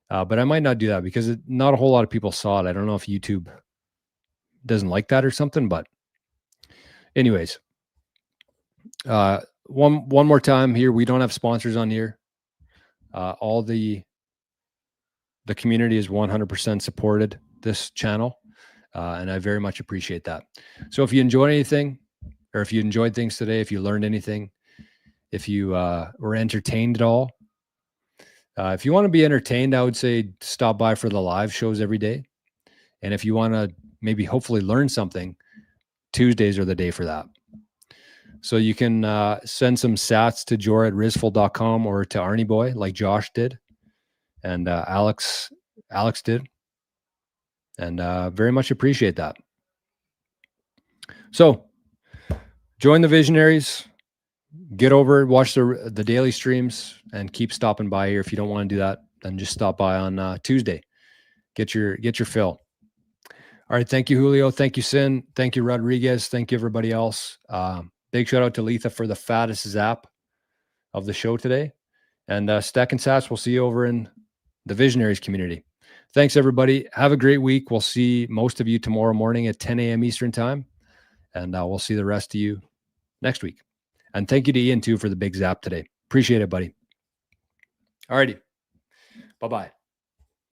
S1: But I might not do that because not a whole lot of people saw it. I don't know if YouTube doesn't like that or something, but anyways, one more time here. We don't have sponsors on here. All the community is 100% supported this channel. And I very much appreciate that. So if you enjoyed anything, or if you enjoyed things today, if you learned anything, if you were entertained at all, if you want to be entertained, I would say stop by for the live shows every day. And if you want to maybe hopefully learn something, Tuesdays are the day for that. So you can send some sats to jor@rizful.com or to Arnie Boy like Josh did and Alex did. And very much appreciate that. So join the Visionaries, get over, watch the daily streams, and keep stopping by here. If you don't want to do that, then just stop by on Tuesday. Get your fill. All right. Thank you, Julio. Thank you, Sin. Thank you, Rodriguez. Thank you, everybody else. Big shout out to Letha for the fattest zap of the show today. And Stack and Sats, we'll see you over in the Visionaries community. Thanks, everybody. Have a great week. We'll see most of you tomorrow morning at 10 a.m. Eastern time. And we'll see the rest of you next week. And thank you to Ian too for the big zap today. Appreciate it, buddy. All righty. Bye-bye.